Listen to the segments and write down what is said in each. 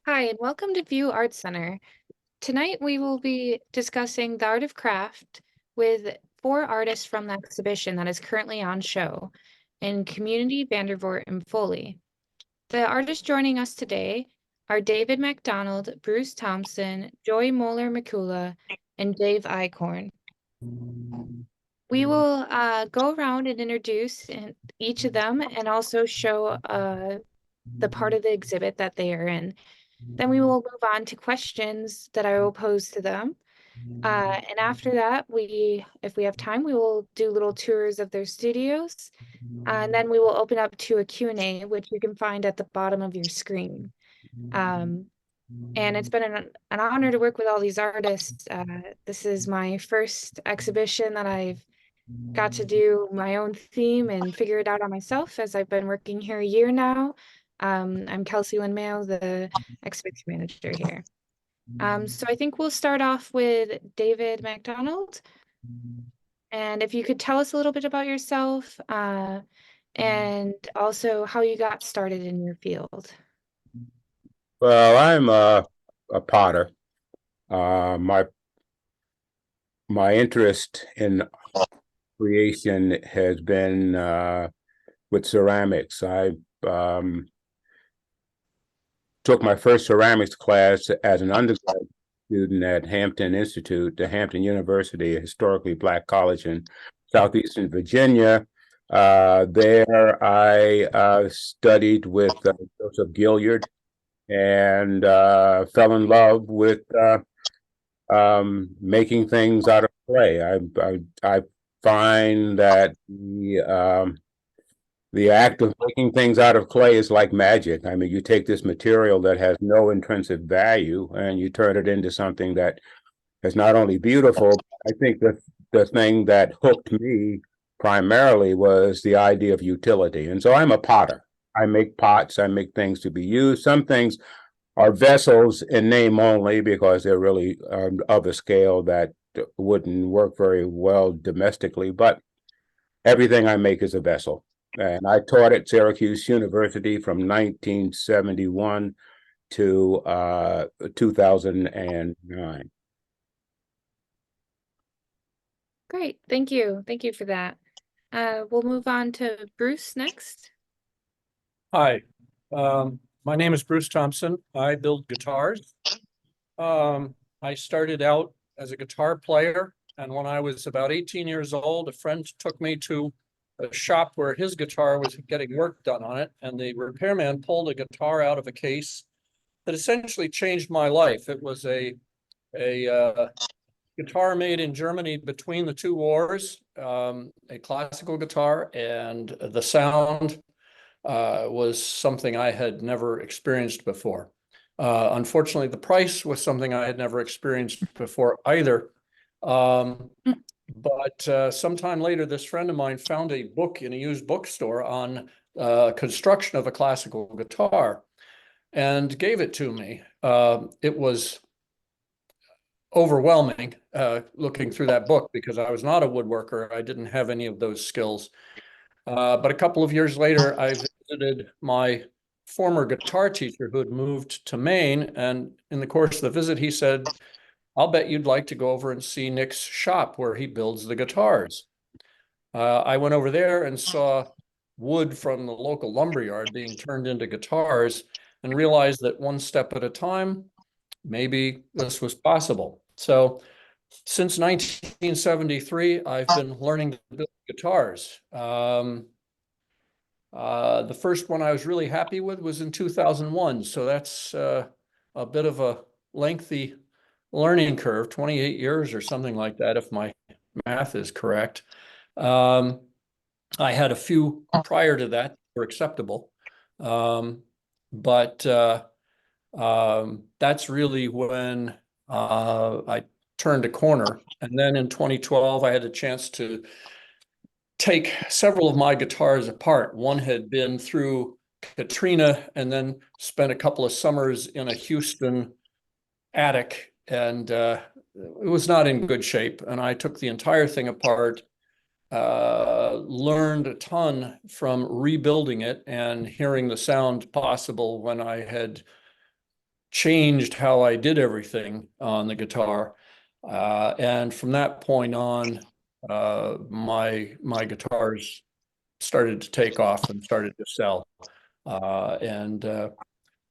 Hi, and welcome to View Arts Center. Tonight we will be discussing the art of craft with four artists from the exhibition that is currently on show in Community, Vandervoort, and Foley. The artists joining us today are David MacDonald, Bruce Thompson, Joy Muller-McCoola, and Dave Eichorn. We will go around and introduce each of them and also show the part of the exhibit that they are in. Then we will move on to questions that I will pose to them. And after that, if we have time, we will do little tours of their studios. And then we will open up to a Q&A, which you can find at the bottom of your screen. Um, and it's been an honor to work with all these artists. This is my first exhibition that I've got to do my own theme and figure it out on myself as I've been working here a year now. I'm Kelsey Lynn Mayo, the exhibition manager here. So I think we'll start off with David MacDonald. And if you could tell us a little bit about yourself, and also how you got started in your field. Well, I'm a potter. My interest in creation has been with ceramics. I took my first ceramics class as an undergraduate student at Hampton Institute, the Hampton University, a historically Black college in southeastern Virginia. There I studied with Joseph Gilliard and fell in love with making things out of clay. I find that the act of making things out of clay is like magic. I mean, you take this material that has no intrinsic value and you turn it into something that is not only beautiful, I think the thing that hooked me primarily was the idea of utility. And so I'm a potter. I make pots, I make things to be used. Some things are vessels in name only because they're really of a scale that wouldn't work very well domestically, but everything I make is a vessel. And I taught at Syracuse University from 1971 to 2009. Great, thank you. Thank you for that. We'll move on to Bruce next. Hi, my name is Bruce Thompson. I build guitars. I started out as a guitar player, and when I was about 18 years old, a friend took me to a shop where his guitar was getting work done on it, and the repairman pulled a guitar out of a case that essentially changed my life. It was a guitar made in Germany between the two wars, a classical guitar, and the sound was something I had never experienced before. Unfortunately, the price was something I had never experienced before either. But sometime later, this friend of mine found a book in a used bookstore on construction of a classical guitar and gave it to me. It was overwhelming looking through that book because I was not a woodworker. I didn't have any of those skills. But a couple of years later, I visited my former guitar teacher who had moved to Maine. And in the course of the visit, he said, "I'll bet you'd like to go over and see Nick's shop where he builds the guitars." I went over there and saw wood from the local lumberyard being turned into guitars and realized that one step at a time, maybe this was possible. So since 1973, I've been learning to build guitars. The first one I was really happy with was in 2001. So that's a bit of a lengthy learning curve, 28 years or something like that, if my math is correct. I had a few prior to that were acceptable. But that's really when I turned a corner. And then in 2012, I had a chance to take several of my guitars apart. One had been through Katrina and then spent a couple of summers in a Houston attic, and it was not in good shape. And I took the entire thing apart, learned a ton from rebuilding it and hearing the sound possible when I had changed how I did everything on the guitar. And from that point on, my guitars started to take off and started to sell.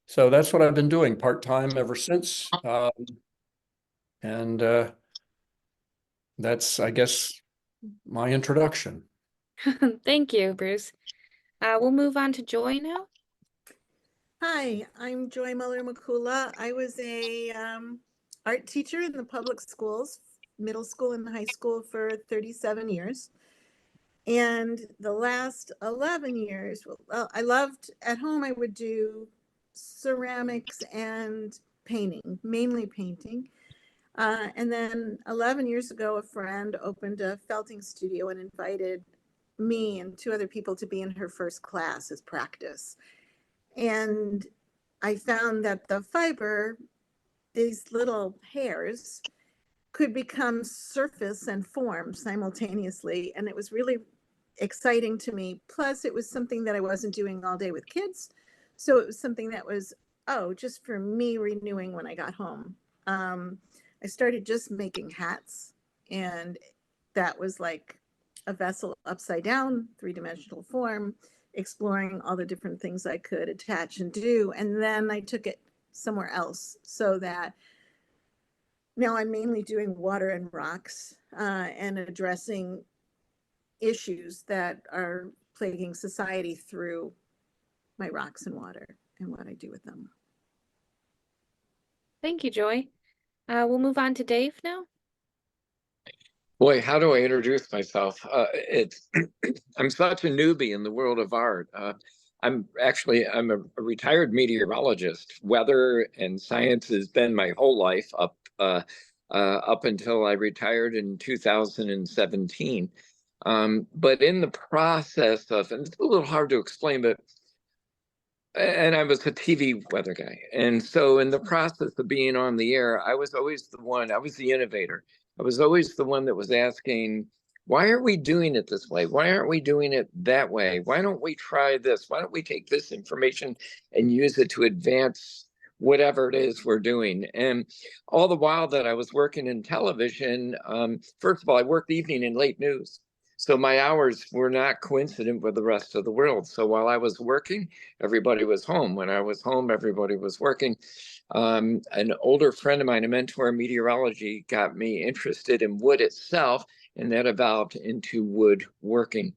So that's what I've been doing part-time ever since. And that's, I guess, my introduction. Thank you, Bruce. We'll move on to Joy now. Hi, I'm Joy Muller-McCoola. I was a art teacher in the public schools, middle school and high school for 37 years. And the last 11 years, well, I loved, at home I would do ceramics and painting, mainly painting. And then 11 years ago, a friend opened a felting studio and invited me and 2 other people to be in her first class as practice. And I found that the fiber, these little hairs, could become surface and form simultaneously. And it was really exciting to me. Plus, it was something that I wasn't doing all day with kids. So it was something that was, just for me renewing when I got home. I started just making hats, and that was like a vessel upside down, 3-dimensional form, exploring all the different things I could attach and do. And then I took it somewhere else, so that now I'm mainly doing water and rocks, and addressing issues that are plaguing society through my rocks and water and what I do with them. Thank you, Joy. We'll move on to Dave now. Boy, how do I introduce myself? I'm such a newbie in the world of art. I'm a retired meteorologist. Weather and science has been my whole life up until I retired in 2017. But in the process of, and it's a little hard to explain, and I was a TV weather guy. And so in the process of being on the air, I was always the innovator. I was always the one that was asking, why are we doing it this way? Why aren't we doing it that way? Why don't we try this? Why don't we take this information and use it to advance whatever it is we're doing? And all the while that I was working in television, first of all, I worked evening and late news. So my hours were not coincident with the rest of the world. So while I was working, everybody was home. When I was home, everybody was working. An older friend of mine, a mentor in meteorology, got me interested in wood itself, and that evolved into woodworking.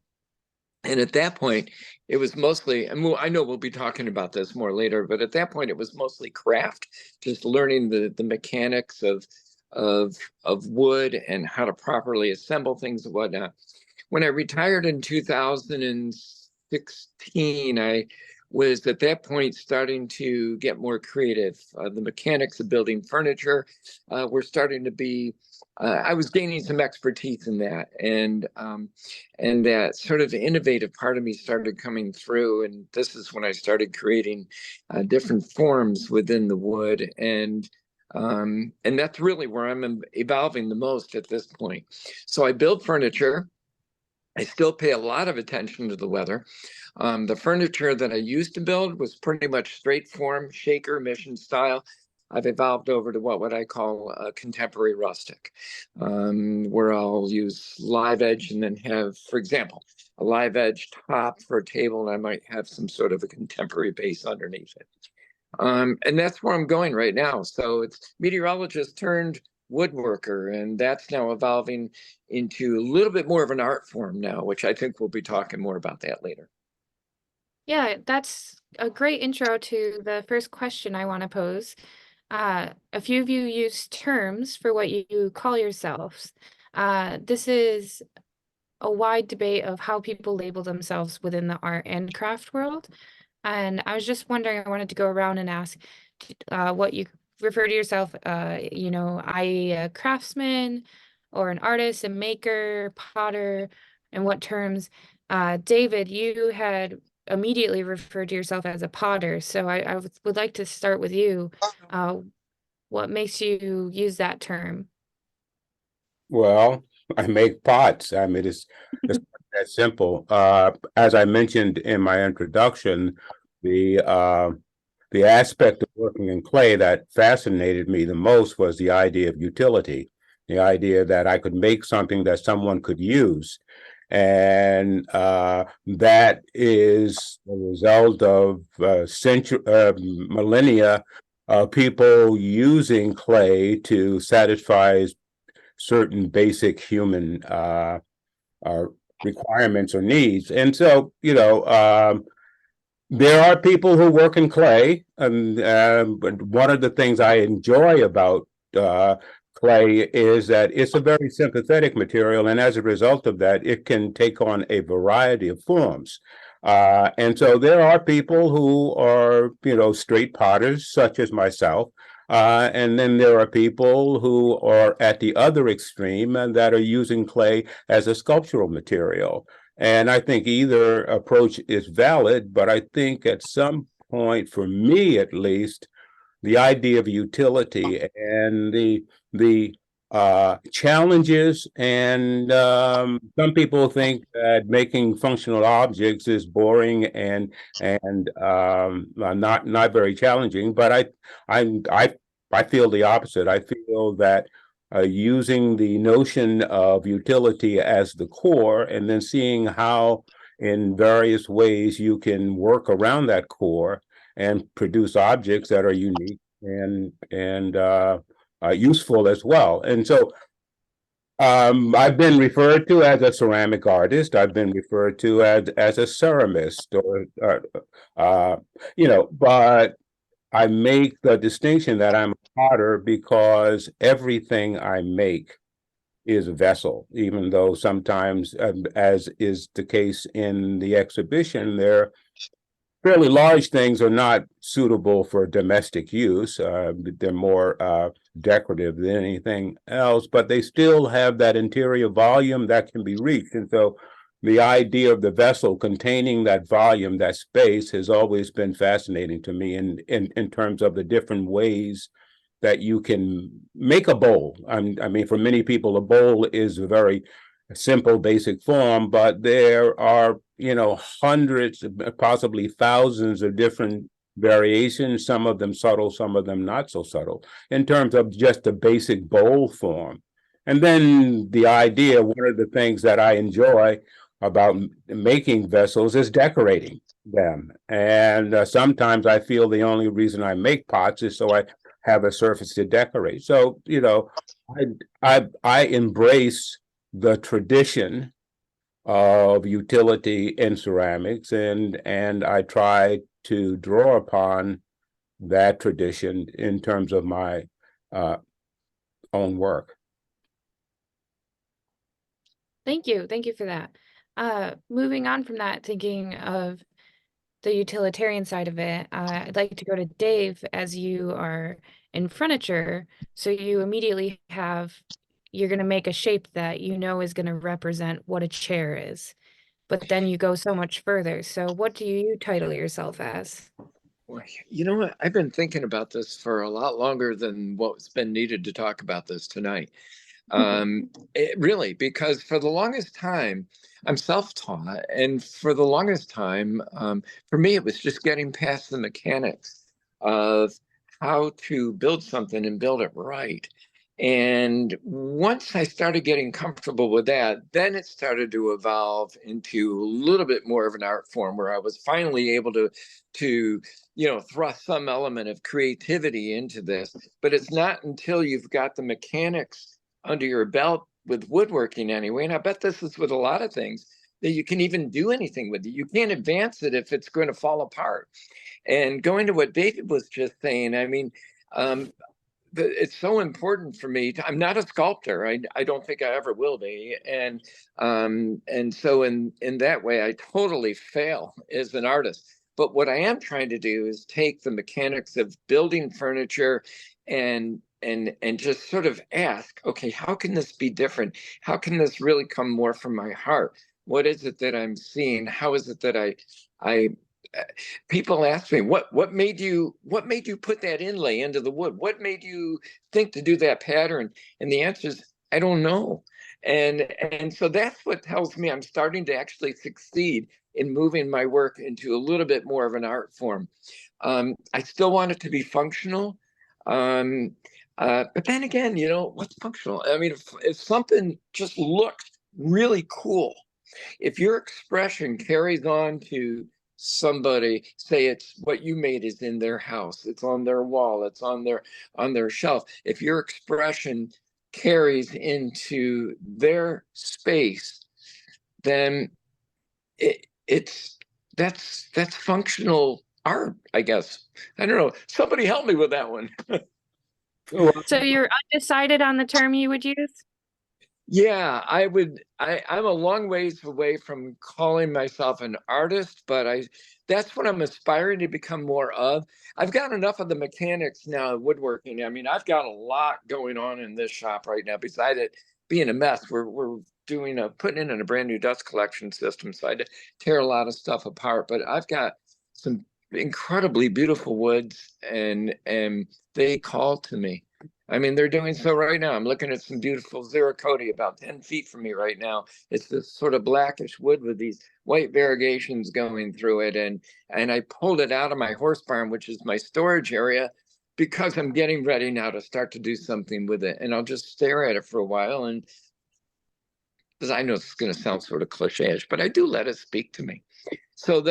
And at that point, it was mostly, and I know we'll be talking about this more later, but at that point, it was mostly craft, just learning the mechanics of wood and how to properly assemble things and whatnot. When I retired in 2016, I was at that point starting to get more creative. The mechanics of building furniture were starting to be, I was gaining some expertise in that. And that sort of innovative part of me started coming through. And this is when I started creating different forms within the wood. And that's really where I'm evolving the most at this point. So I build furniture. I still pay a lot of attention to the weather. The furniture that I used to build was pretty much straight form, shaker, mission style. I've evolved over to what I call a contemporary rustic, where I'll use live edge and then have, for example, a live edge top for a table, and I might have some sort of a contemporary base underneath it. And that's where I'm going right now. So it's meteorologist turned woodworker, and that's now evolving into a little bit more of an art form now, which I think we'll be talking more about that later. Yeah, that's a great intro to the first question I want to pose. A few of you use terms for what you call yourselves. This is a wide debate of how people label themselves within the art and craft world. And I was just wondering, I wanted to go around and ask what you refer to yourself, a craftsman or an artist, a maker, potter, and what terms. David, you had immediately referred to yourself as a potter. So I would like to start with you. What makes you use that term? Well, I make pots. I mean, it's that simple. As I mentioned in my introduction, the the aspect of working in clay that fascinated me the most was the idea of utility, the idea that I could make something that someone could use. And that is a result of millennia of people using clay to satisfy certain basic human requirements or needs. And so, there are people who work in clay, and but one of the things I enjoy about clay is that it's a very sympathetic material, and as a result of that, it can take on a variety of forms. And so there are people who are, straight potters, such as myself. And then there are people who are at the other extreme and that are using clay as a sculptural material. And I think either approach is valid, but I think at some point, for me at least, the idea of utility and the challenges, and some people think that making functional objects is boring and not very challenging. But I feel the opposite. I feel that using the notion of utility as the core, and then seeing how in various ways you can work around that core and produce objects that are unique and useful as well. And so I've been referred to as a ceramic artist. I've been referred to as a ceramist, but I make the distinction that I'm a potter because everything I make is a vessel, even though sometimes, as is the case in the exhibition, they're fairly large things are not suitable for domestic use. They're more decorative than anything else, but they still have that interior volume that can be reached. And so the idea of the vessel containing that volume, that space, has always been fascinating to me in terms of the different ways that you can make a bowl. I mean, for many people, a bowl is a very simple, basic form, but there are, hundreds, possibly thousands of different variations, some of them subtle, some of them not so subtle, in terms of just a basic bowl form. And then the idea, one of the things that I enjoy about making vessels is decorating them. And sometimes I feel the only reason I make pots is so I have a surface to decorate. So, I embrace the tradition of utility in ceramics, and I try to draw upon that tradition in terms of my own work. Thank you for that. Moving on from that, thinking of the utilitarian side of it, I'd like to go to Dave, as you are in furniture, so you immediately you're going to make a shape that is going to represent what a chair is, but then you go so much further. So what do you title yourself as? Boy, you know what? I've been thinking about this for a lot longer than what's been needed to talk about this tonight. Really, because for the longest time, I'm self-taught, and for the longest time, for me, it was just getting past the mechanics of how to build something and build it right. And once I started getting comfortable with that, then it started to evolve into a little bit more of an art form, where I was finally able to thrust some element of creativity into this. But it's not until you've got the mechanics under your belt with woodworking anyway, and I bet this is with a lot of things, that you can even do anything with it. You can't advance it if it's going to fall apart. And going to what David was just saying, I mean, it's so important for me I'm not a sculptor. I don't think I ever will be. And so in that way, I totally fail as an artist. But what I am trying to do is take the mechanics of building furniture and just sort of ask, okay, how can this be different? How can this really come more from my heart? What is it that I'm seeing? How is it that I people ask me, what made you put that inlay into the wood? What made you think to do that pattern? And the answer is, I don't know. And so that's what tells me I'm starting to actually succeed, in moving my work into a little bit more of an art form. I still want it to be functional. But then again, you know, what's functional? I mean, if something just looks really cool, if your expression carries on to somebody, say it's what you made is in their house, it's on their wall, it's on their shelf. If your expression carries into their space, then that's functional art, I guess. I don't know. Somebody help me with that one. So you're undecided on the term you would use? Yeah, I'm a long ways away from calling myself an artist, but that's what I'm aspiring to become more of. I've got enough of the mechanics now of woodworking. I mean, I've got a lot going on in this shop right now. Besides it being a mess, we're putting in a brand new dust collection system, so I had to tear a lot of stuff apart. But I've got some incredibly beautiful woods, and they call to me. I mean, they're doing so right now. I'm looking at some beautiful Xeracoti about 10 feet from me right now. It's this sort of blackish wood with these white variegations going through it. And I pulled it out of my horse barn, which is my storage area, because I'm getting ready now to start to do something with it. And I'll just stare at it for a while. And because I know it's going to sound sort of cliche-ish, but I do let it speak to me. So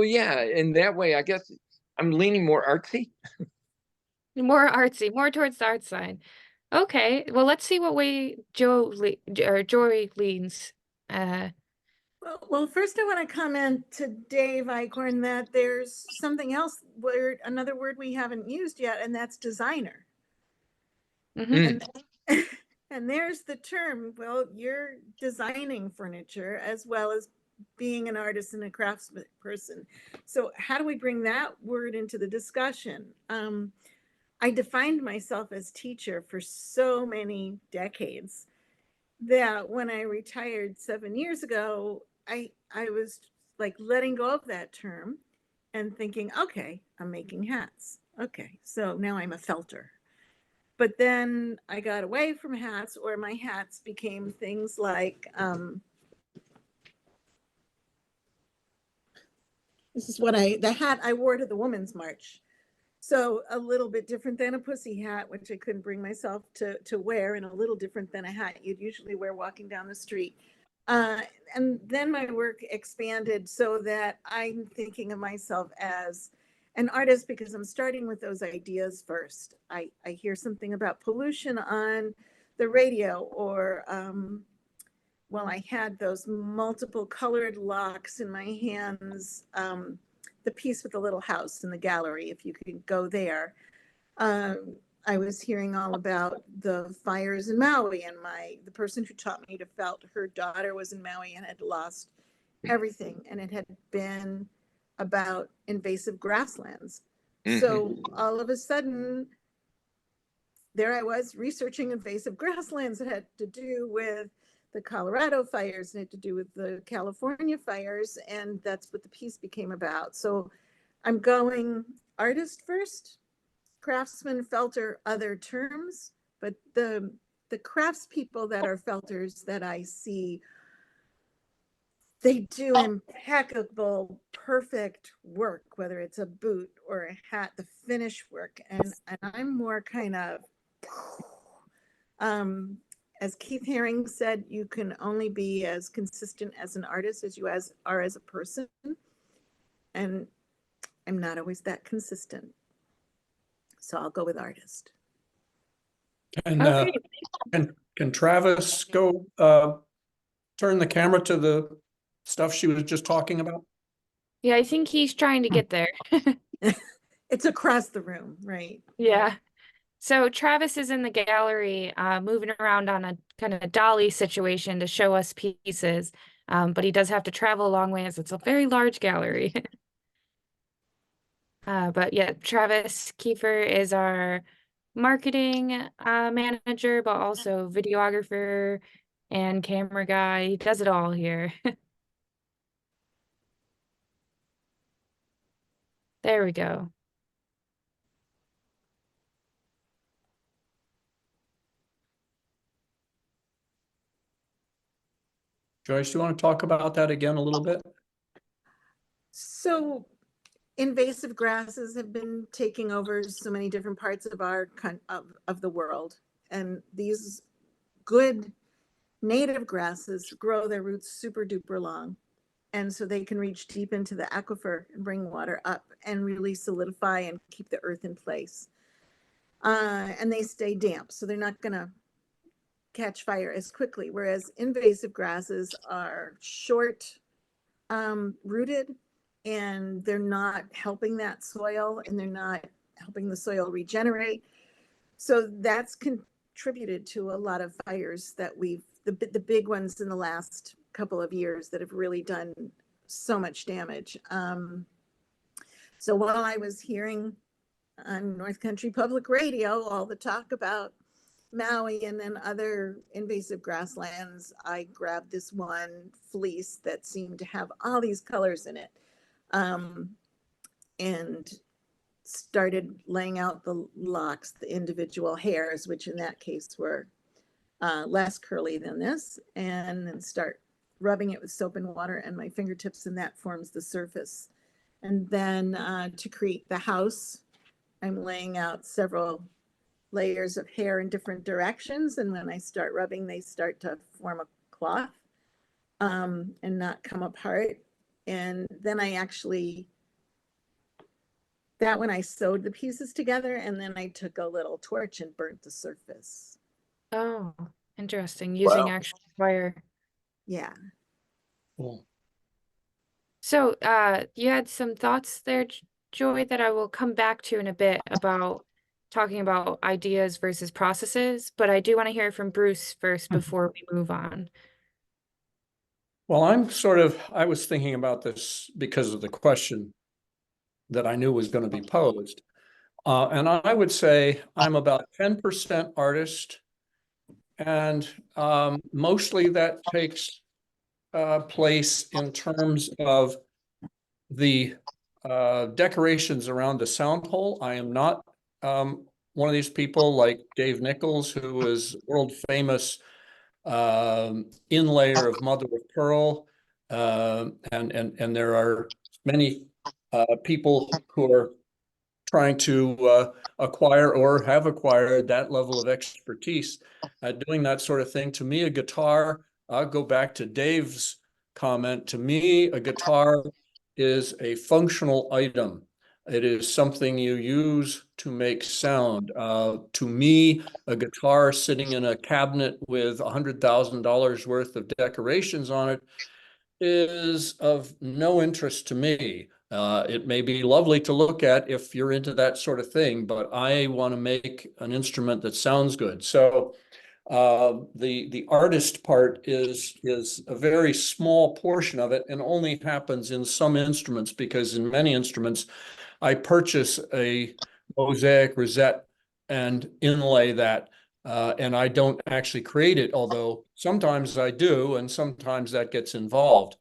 yeah, in that way, I guess I'm leaning more artsy. More artsy, more towards the art side. Okay, well, let's see what way Joy leans. Well, first I want to comment to Dave Eichorn that there's something else, another word we haven't used yet, and that's designer. Mhm. And there's the term. Well, you're designing furniture as well as being an artist and a craftsman person. So how do we bring that word into the discussion? I defined myself as teacher for so many decades that when I retired 7 years ago, I was like letting go of that term and thinking, okay, I'm making hats. Okay, so now I'm a felter. But then I got away from hats, or my hats became things like, this is the hat I wore to the Women's March. So a little bit different than a pussy hat, which I couldn't bring myself to wear, and a little different than a hat you'd usually wear walking down the street. And then my work expanded so that I'm thinking of myself as an artist because I'm starting with those ideas first. I hear something about pollution on the radio, or well, I had those multiple colored locks in my hands. The piece with the little house in the gallery, if you could go there. I was hearing all about the fires in Maui, and the person who taught me to felt, her daughter was in Maui and had lost everything, and it had been about invasive grasslands. So all of a sudden, there I was researching invasive grasslands that had to do with the Colorado fires and had to do with the California fires, and that's what the piece became about. So I'm going artist first, craftsman, felter, other terms, but the craftspeople that are felters that I see, they do impeccable, perfect work, whether it's a boot or a hat, the finish work, and I'm more kind of as Keith Haring said, you can only be as consistent as an artist as you are as a person. And I'm not always that consistent. So I'll go with artist. And Okay. can Travis go turn the camera to the stuff she was just talking about? Yeah, I think he's trying to get there. It's across the room, right? Yeah. So Travis is in the gallery, moving around on a kind of a dolly situation to show us pieces. But he does have to travel a long way as it's a very large gallery. But yeah, Travis Kiefer is our marketing manager, but also videographer and camera guy. He does it all here. There we go. Joyce, do you want to talk about that again a little bit? So invasive grasses have been taking over so many different parts of of the world. And these good native grasses grow their roots super duper long. And so they can reach deep into the aquifer and bring water up and really solidify and keep the earth in place. And they stay damp, so they're not going to catch fire as quickly. Whereas invasive grasses are short rooted, and they're not helping that soil, and they're not helping the soil regenerate. So that's contributed to a lot of fires that the big ones in the last couple of years that have really done so much damage. So while I was hearing on North Country Public Radio all the talk about Maui and then other invasive grasslands, I grabbed this one fleece that seemed to have all these colors in it, and started laying out the locks, the individual hairs, which in that case were less curly than this, and then start rubbing it with soap and water and my fingertips, and that forms the surface. And then to create the house, I'm laying out several layers of hair in different directions, and when I start rubbing, they start to form a cloth and not come apart. And then when I sewed the pieces together, and then I took a little torch and burnt the surface. Oh, interesting. Using Wow. actual fire. Yeah. Cool. So, you had some thoughts there, Joy, that I will come back to in a bit about talking about ideas versus processes, but I do want to hear from Bruce first before we move on. Well, I was thinking about this because of the question that I knew was going to be posed. And I would say I'm about 10% artist, and mostly that takes place in terms of the decorations around the sound hole. I am not one of these people like Dave Nichols, who is world famous inlayer of mother of pearl, and there are many people who are trying to acquire or have acquired that level of expertise at doing that sort of thing. To me, a guitar, I'll go back to Dave's comment. To me, a guitar is a functional item. It is something you use to make sound. To me, a guitar sitting in a cabinet with $100,000 worth of decorations on it is of no interest to me. It may be lovely to look at if you're into that sort of thing, but I want to make an instrument that sounds good. So the artist part is a very small portion of it, and only happens in some instruments, because in many instruments I purchase a mosaic rosette and inlay that, and I don't actually create it, although sometimes I do, and sometimes that gets involved.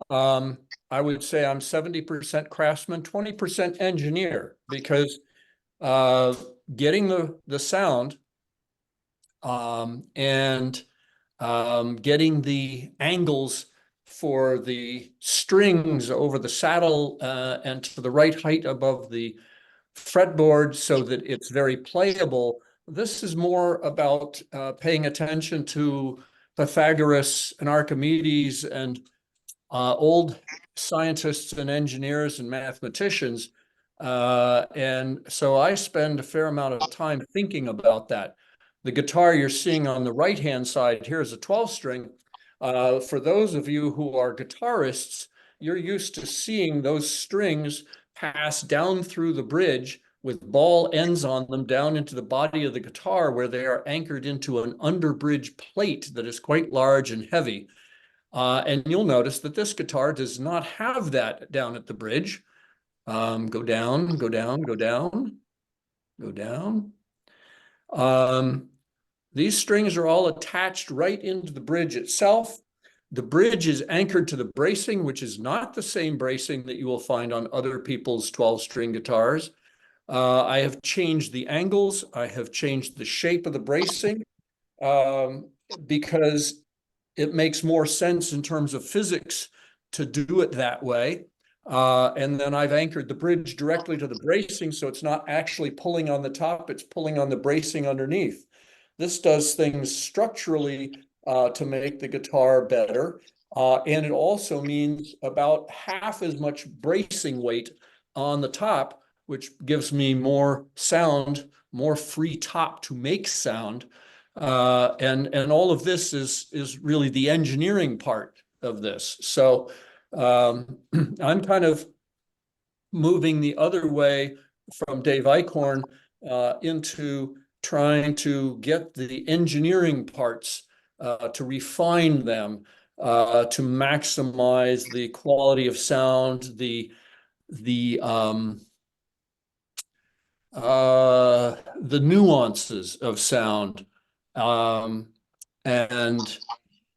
I would say I'm 70% craftsman, 20% engineer, because getting the sound and getting the angles for the strings over the saddle and to the right height above the fretboard so that it's very playable. This is more about paying attention to Pythagoras and Archimedes and old scientists and engineers and mathematicians. And so I spend a fair amount of time thinking about that. The guitar you're seeing on the right-hand side here is a 12-string. For those of you who are guitarists, you're used to seeing those strings pass down through the bridge with ball ends on them down into the body of the guitar, where they are anchored into an underbridge plate that is quite large and heavy. And you'll notice that this guitar does not have that down at the bridge. Go down, go down, go down, go down. These strings are all attached right into the bridge itself. The bridge is anchored to the bracing, which is not the same bracing that you will find on other people's 12-string guitars. I have changed the angles. I have changed the shape of the bracing because it makes more sense in terms of physics to do it that way. And then I've anchored the bridge directly to the bracing, so it's not actually pulling on the top, it's pulling on the bracing underneath. This does things structurally to make the guitar better. And it also means about half as much bracing weight on the top, which gives me more sound, more free top to make sound. And all of this is really the engineering part of this. So I'm kind of moving the other way from Dave Eichorn into trying to get the engineering parts to refine them, to maximize the quality of sound, the nuances of sound, and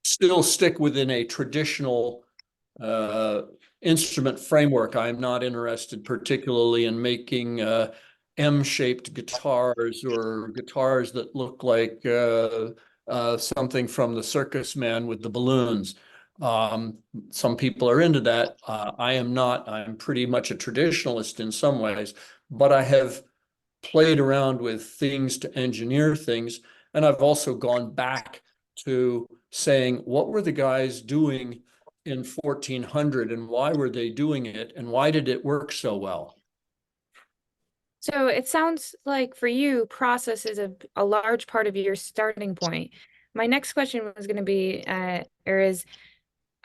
still stick within a traditional instrument framework. I'm not interested particularly in making M-shaped guitars or guitars that look like something from the circus man with the balloons. Some people are into that. I am not. I'm pretty much a traditionalist in some ways, but I have played around with things to engineer things. And I've also gone back to saying, what were the guys doing in 1400 and why were they doing it and why did it work so well? So it sounds like for you, process is a large part of your starting point. My next question was going to be,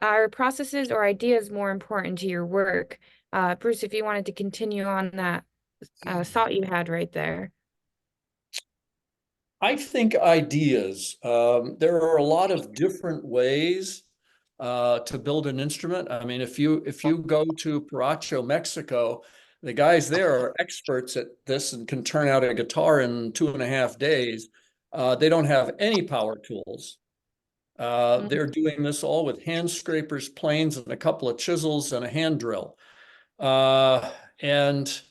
are processes or ideas more important to your work? Bruce, if you wanted to continue on that thought you had right there. I think ideas, there are a lot of different ways to build an instrument. I mean, if you go to Paracho, Mexico, the guys there are experts at this and can turn out a guitar in 2.5 days. They don't have any power tools. They're doing this all with hand scrapers, planes, and a couple of chisels and a hand drill. And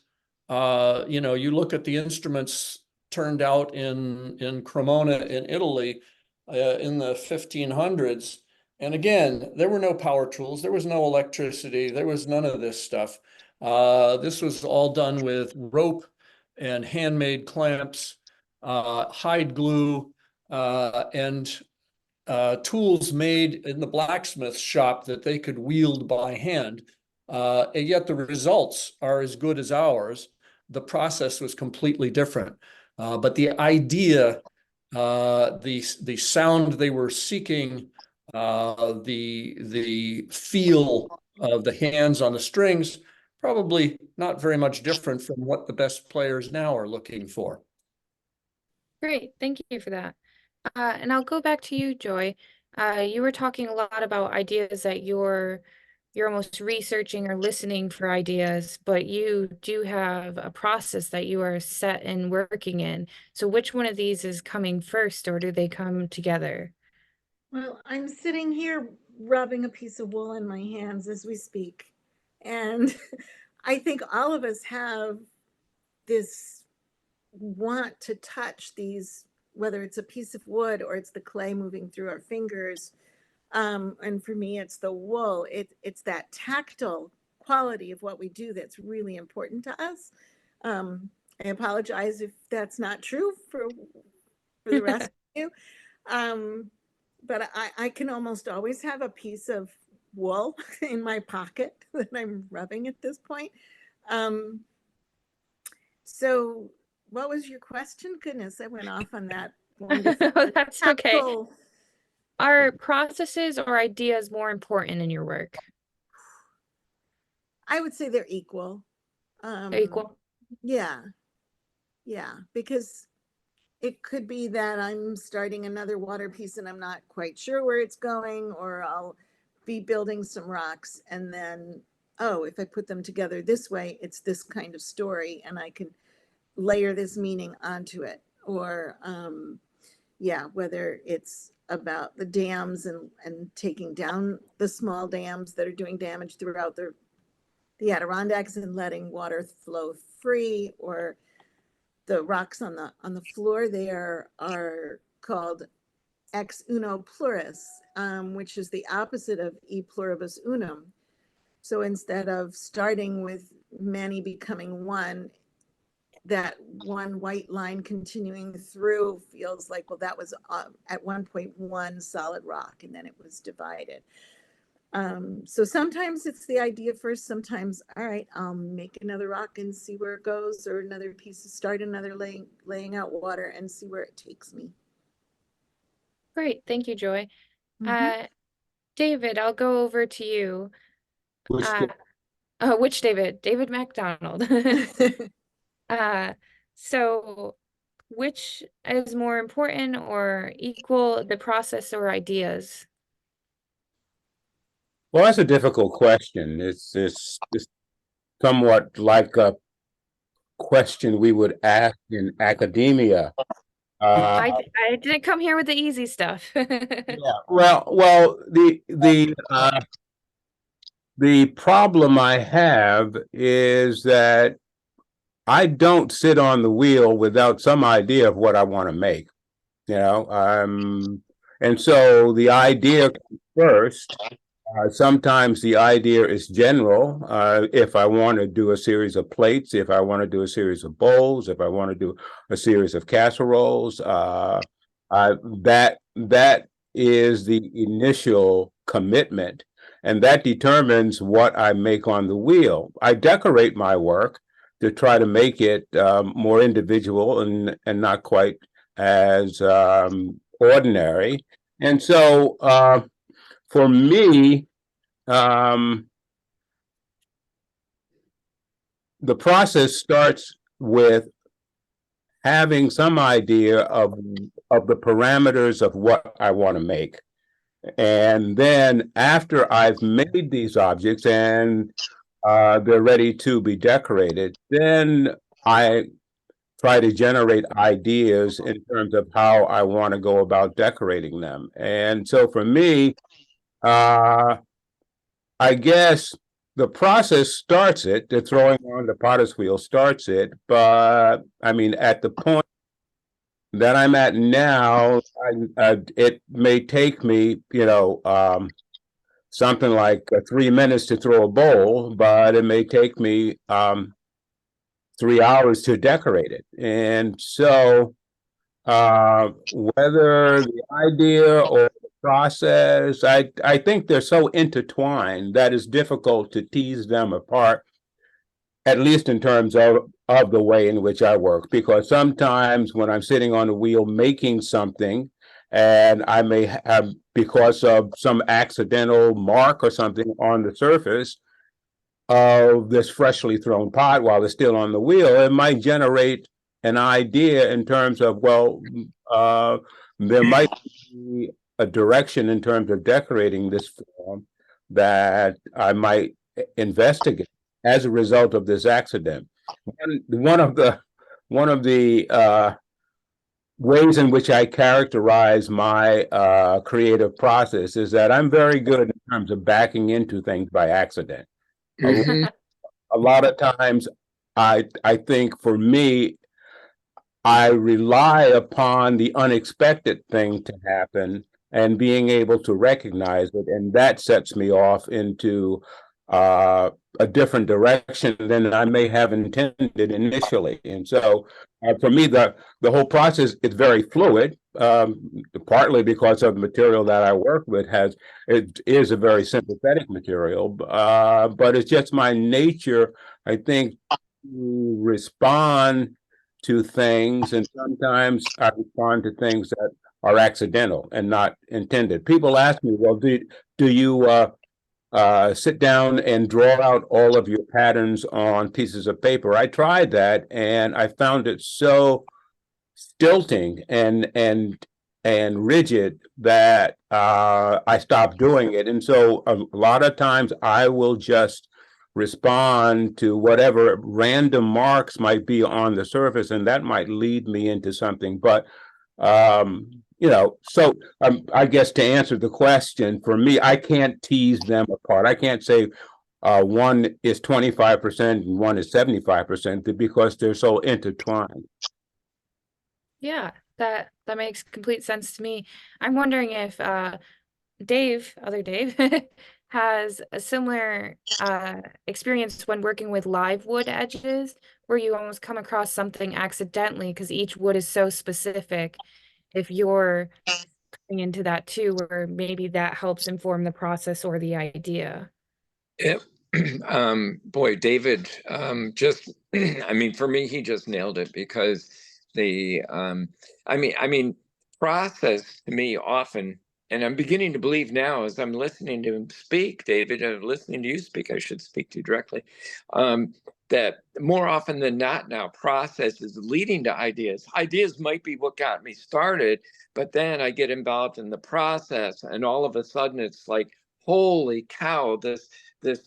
you know, you look at the instruments turned out in Cremona in Italy in the 1500s. And again, there were no power tools. There was no electricity. There was none of this stuff. This was all done with rope and handmade clamps, hide glue, and tools made in the blacksmith shop that they could wield by hand. And yet the results are as good as ours. The process was completely different. But the idea, the sound they were seeking, the feel of the hands on the strings, probably not very much different from what the best players now are looking for. Great, thank you for that. And I'll go back to you, Joy. You were talking a lot about ideas that you're almost researching or listening for ideas, but you do have a process that you are set and working in. So which one of these is coming first, or do they come together? Well, I'm sitting here rubbing a piece of wool in my hands as we speak. And I think all of us have this want to touch these, whether it's a piece of wood or it's the clay moving through our fingers. And for me, it's the wool. It's that tactile quality of what we do that's really important to us. I apologize if that's not true for the rest of you. But I can almost always have a piece of wool in my pocket that I'm rubbing at this point. So what was your question? Goodness, I went off on that wonderful. No, that's okay. tactile. Are processes or ideas more important in your work? I would say they're equal. They're equal. Yeah. Yeah. Because it could be that I'm starting another water piece and I'm not quite sure where it's going, or I'll be building some rocks and then, oh, if I put them together this way, it's this kind of story and I can layer this meaning onto it. Or, yeah, whether it's about the dams and taking down the small dams that are doing damage throughout the Adirondacks and letting water flow free, or the rocks on the floor there are called ex uno pluris, which is the opposite of e pluribus unum. So instead of starting with many becoming one, that one white line continuing through feels like, well, that was at one point one solid rock, and then it was divided. So sometimes it's the idea first, sometimes, all right, I'll make another rock and see where it goes, or another piece of start another laying out water and see where it takes me. Great. Thank you, Joy. Mhm. David, I'll go over to you. Which Which David? David MacDonald. So which is more important or equal, the process or ideas? Well, that's a difficult question. It's somewhat like a question we would ask in academia. I didn't come here with the easy stuff. Yeah, well, the problem I have is that I don't sit on the wheel without some idea of what I want to make, and so the idea comes first. Sometimes the idea is general. If I want to do a series of plates, if I want to do a series of bowls, if I want to do a series of casseroles, that is the initial commitment, and that determines what I make on the wheel. I decorate my work to try to make it more individual and not quite as ordinary. And so for me, the process starts with having some idea of the parameters of what I want to make. And then after I've made these objects and they're ready to be decorated, then I try to generate ideas in terms of how I want to go about decorating them. And so for me, I guess the process starts it, the throwing on the potter's wheel starts it, but I mean, at the point that I'm at now, it may take me, something like 3 minutes to throw a bowl, but it may take me 3 hours to decorate it. And so whether the idea or the process, I think they're so intertwined that it's difficult to tease them apart, at least in terms of the way in which I work. Because sometimes when I'm sitting on the wheel making something, and I may have, because of some accidental mark or something on the surface of this freshly thrown pot while it's still on the wheel, it might generate an idea in terms of, well, there might be a direction in terms of decorating this form that I might investigate as a result of this accident. One of the ways in which I characterize my creative process is that I'm very good in terms of backing into things by accident. Mhm. A lot of times, I think for me, I rely upon the unexpected thing to happen and being able to recognize it, and that sets me off into a different direction than I may have intended initially. And so, for me, the whole process is very fluid, partly because of the material that I work with it is a very sympathetic material, but it's just my nature, I think, to respond to things, and sometimes I respond to things that are accidental and not intended. People ask me, well, do you sit down and draw out all of your patterns on pieces of paper? I tried that and I found it so stilting and rigid that I stopped doing it. And so a lot of times I will just respond to whatever random marks might be on the surface, and that might lead me into something. But so I guess to answer the question, for me, I can't tease them apart. I can't say one is 25% and one is 75% because they're so intertwined. Yeah, that makes complete sense to me. I'm wondering if Dave, other Dave, has a similar experience when working with live wood edges, where you almost come across something accidentally because each wood is so specific. If you're coming into that too, where maybe that helps inform the process or the idea. Yep. Boy, David, just, I mean, for me, he just nailed it because I mean, process to me often, and I'm beginning to believe now as I'm listening to him speak, David, and listening to you speak, I should speak to you directly, that more often than not now, process is leading to ideas. Ideas might be what got me started, but then I get involved in the process, and all of a sudden it's like, holy cow, this this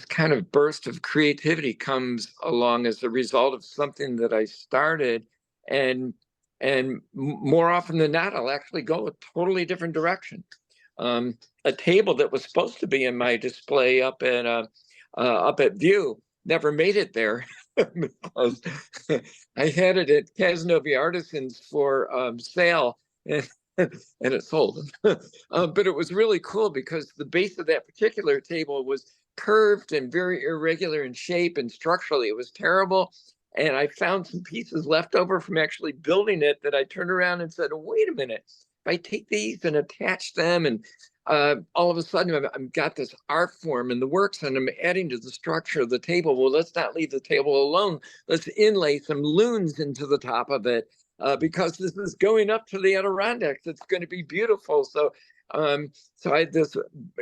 kind of burst of creativity comes along as a result of something that I started, and more often than not, I'll actually go a totally different direction. A table that was supposed to be in my display up at View never made it there because I had it at Casnovi Artisans for sale. And it sold. But it was really cool because the base of that particular table was curved and very irregular in shape, and structurally it was terrible. And I found some pieces left over from actually building it that I turned around and said, wait a minute, if I take these and attach them, and all of a sudden I've got this art form in the works and I'm adding to the structure of the table. Well, let's not leave the table alone. Let's inlay some looms into the top of it. Because this is going up to the Adirondacks. It's going to be beautiful. So,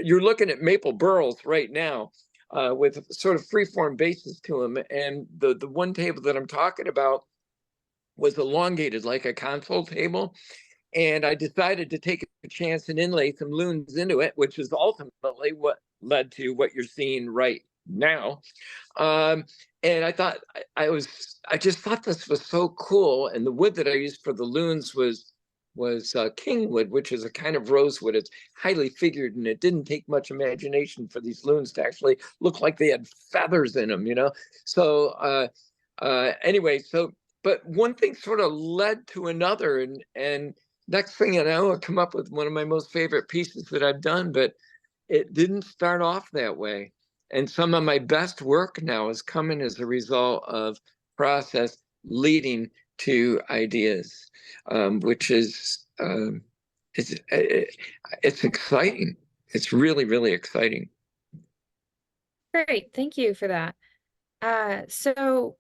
you're looking at maple burls right now with sort of freeform bases to them. And the one table that I'm talking about was elongated like a console table. And I decided to take a chance and inlay some looms into it, which is ultimately what led to what you're seeing right now. And I thought I just thought this was so cool. And the wood that I used for the looms was kingwood, which is a kind of rosewood. It's highly figured, and it didn't take much imagination for these looms to actually look like they had feathers in them, you know? So anyway, but one thing sort of led to another, and next thing you know, I come up with one of my most favorite pieces that I've done, but it didn't start off that way. And some of my best work now is coming as a result of process leading to ideas, which is it's exciting. It's really, really exciting. Great, thank you for that. So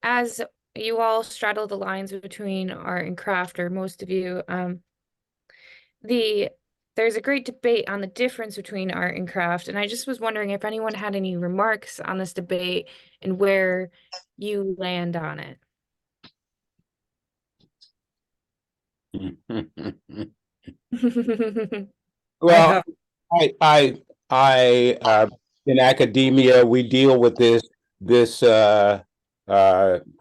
as you all straddle the lines between art and craft, or most of you, there's a great debate on the difference between art and craft, and I just was wondering if anyone had any remarks on this debate and where you land on it. Well, I in academia, we deal with this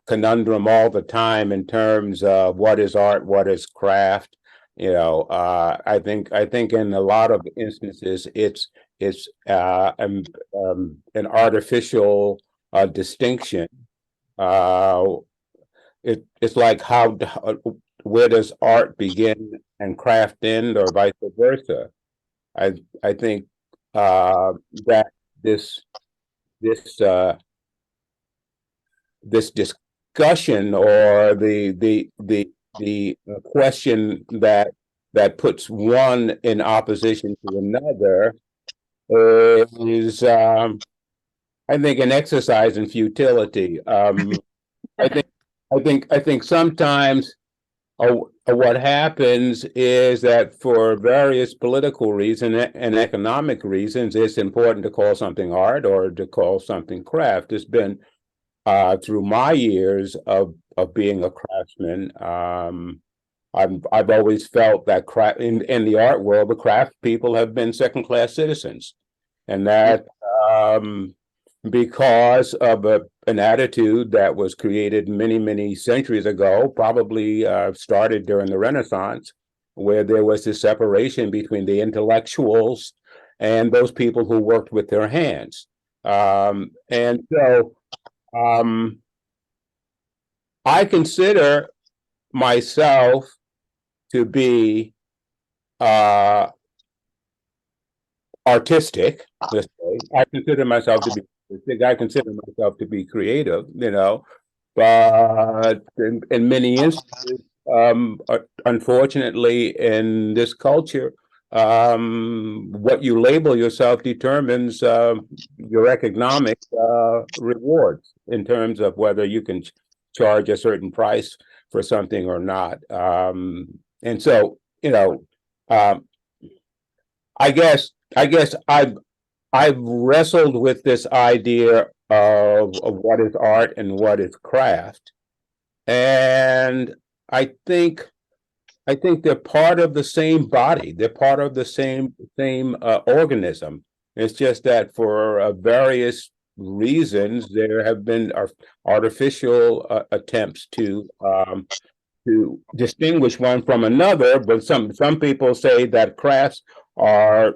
conundrum all the time in terms of what is art, what is craft. You know, I think in a lot of instances it's an artificial distinction. It's like where does art begin and craft end, or vice versa. I think that this discussion, or the question that puts one in opposition to another is I think an exercise in futility. I think sometimes what happens is that for various political reasons and economic reasons, it's important to call something art or to call something craft. It's been through my years of being a craftsman, I've always felt that in the art world, the craft people have been second-class citizens, and that because of an attitude that was created many centuries ago, probably started during the Renaissance, where there was this separation between the intellectuals and those people who worked with their hands. And so I consider myself to be artistic. Let's say I consider myself to be artistic. I consider myself to be creative. But in many instances, unfortunately, in this culture, what you label yourself determines your economic rewards in terms of whether you can charge a certain price for something or not. And so, um, I guess I've wrestled with this idea of what is art and what is craft. And I think they're part of the same body. They're part of the same organism. It's just that for various reasons, there have been artificial attempts to distinguish one from another. But some people say that crafts are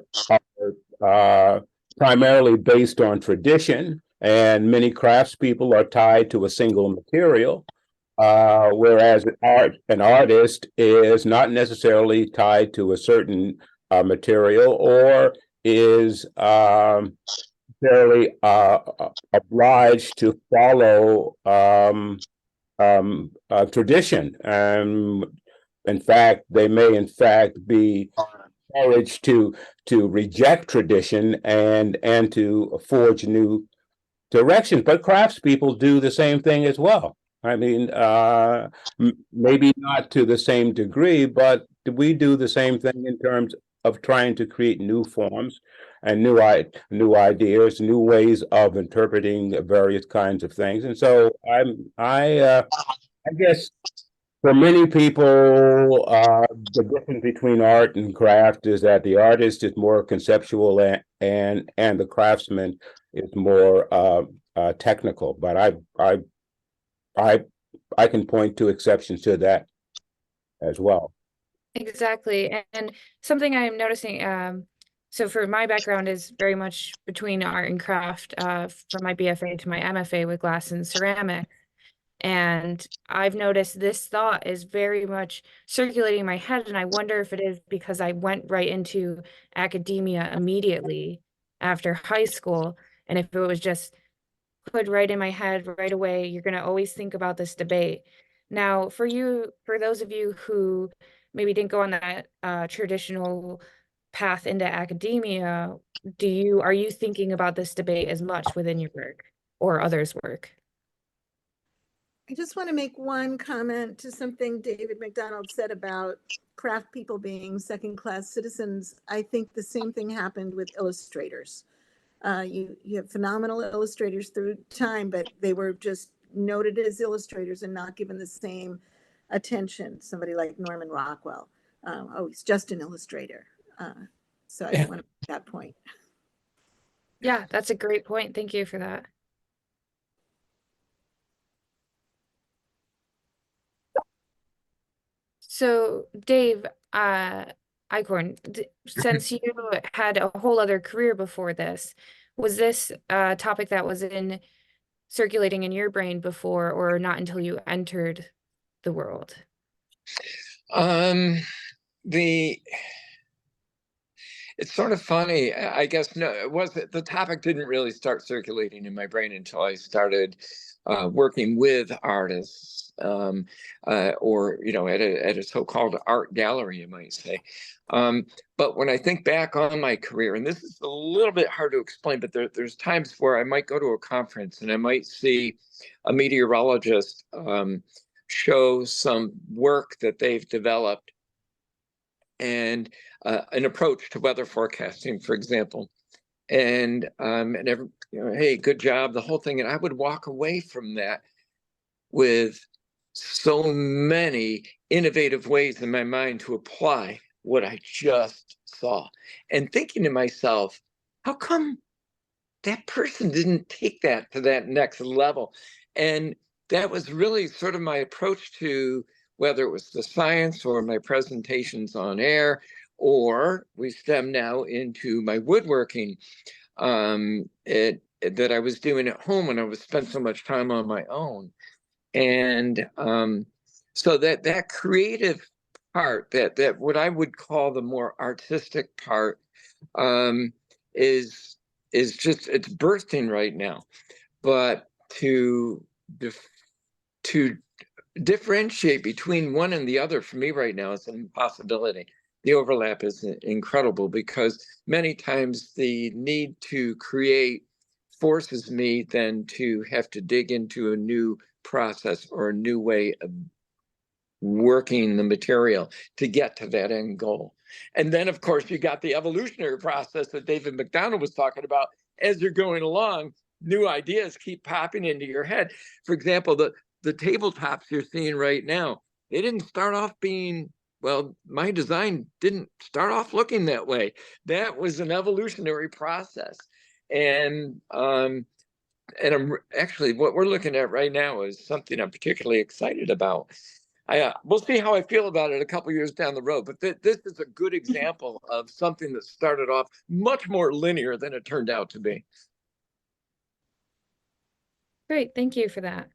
primarily based on tradition, and many craftspeople are tied to a single material. Whereas an artist is not necessarily tied to a certain material, or is fairly obliged to follow tradition. In fact, they may in fact be encouraged to reject tradition and to forge new directions. But craftspeople do the same thing as well. I mean, maybe not to the same degree, but we do the same thing in terms of trying to create new forms and new ideas, new ways of interpreting various kinds of things. And so I guess for many people, the difference between art and craft is that the artist is more conceptual, and the craftsman is more technical. But I can point to exceptions to that as well. Exactly. And something I'm noticing, so for my background is very much between art and craft, from my BFA to my MFA with glass and ceramic. And I've noticed this thought is very much circulating in my head. And I wonder if it is because I went right into academia immediately after high school. And if it was just put right in my head right away, you're going to always think about this debate. Now, for those of you who maybe didn't go on that traditional path into academia, are you thinking about this debate as much within your work or others' work? I just want to make one comment to something David MacDonald said about craft people being second-class citizens. I think the same thing happened with illustrators. You have phenomenal illustrators through time, but they were just noted as illustrators and not given the same attention. Somebody like Norman Rockwell. He's just an illustrator. So I want to make that point. Yeah, that's a great point. Thank you for that. So, Dave Eichorn, since you had a whole other career before this, was this a topic that was circulating in your brain before, or not until you entered the world? It's sort of funny. I guess the topic didn't really start circulating in my brain until I started working with artists, or at a so-called art gallery, you might say. But when I think back on my career, and this is a little bit hard to explain, but there's times where I might go to a conference and I might see a meteorologist show some work that they've developed, and an approach to weather forecasting, for example, and hey, good job, the whole thing. And I would walk away from that with so many innovative ways in my mind to apply what I just saw, and thinking to myself, how come that person didn't take that to that next level? And that was really sort of my approach to whether it was the science or my presentations on air, or we stem now into my woodworking that I was doing at home when I was spent so much time on my own. And so that creative part, that what I would call the more artistic part, is just, it's bursting right now. But to differentiate between one and the other for me right now is an impossibility. The overlap is incredible because many times the need to create forces me then to have to dig into a new process or a new way of working the material to get to that end goal. And then, of course, you got the evolutionary process that David MacDonald was talking about. As you're going along, new ideas keep popping into your head. For example, the tabletops you're seeing right now, they didn't start off being, well, my design didn't start off looking that way. That was an evolutionary process. And I'm actually, what we're looking at right now is something I'm particularly excited about. We'll see how I feel about it a couple years down the road, but this is a good example of something that started off much more linear than it turned out to be. Great, thank you for that.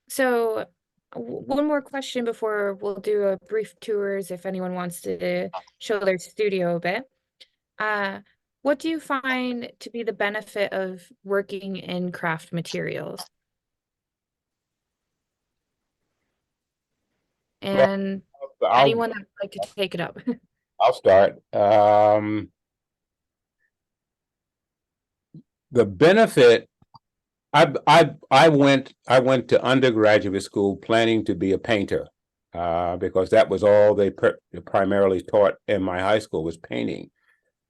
So one more question before we'll do a brief tours if anyone wants to show their studio a bit. What do you find to be the benefit of working in craft materials? And anyone that would like to take it up? I'll start. The benefit, I went to undergraduate school planning to be a painter, because that was all they primarily taught in my high school was painting.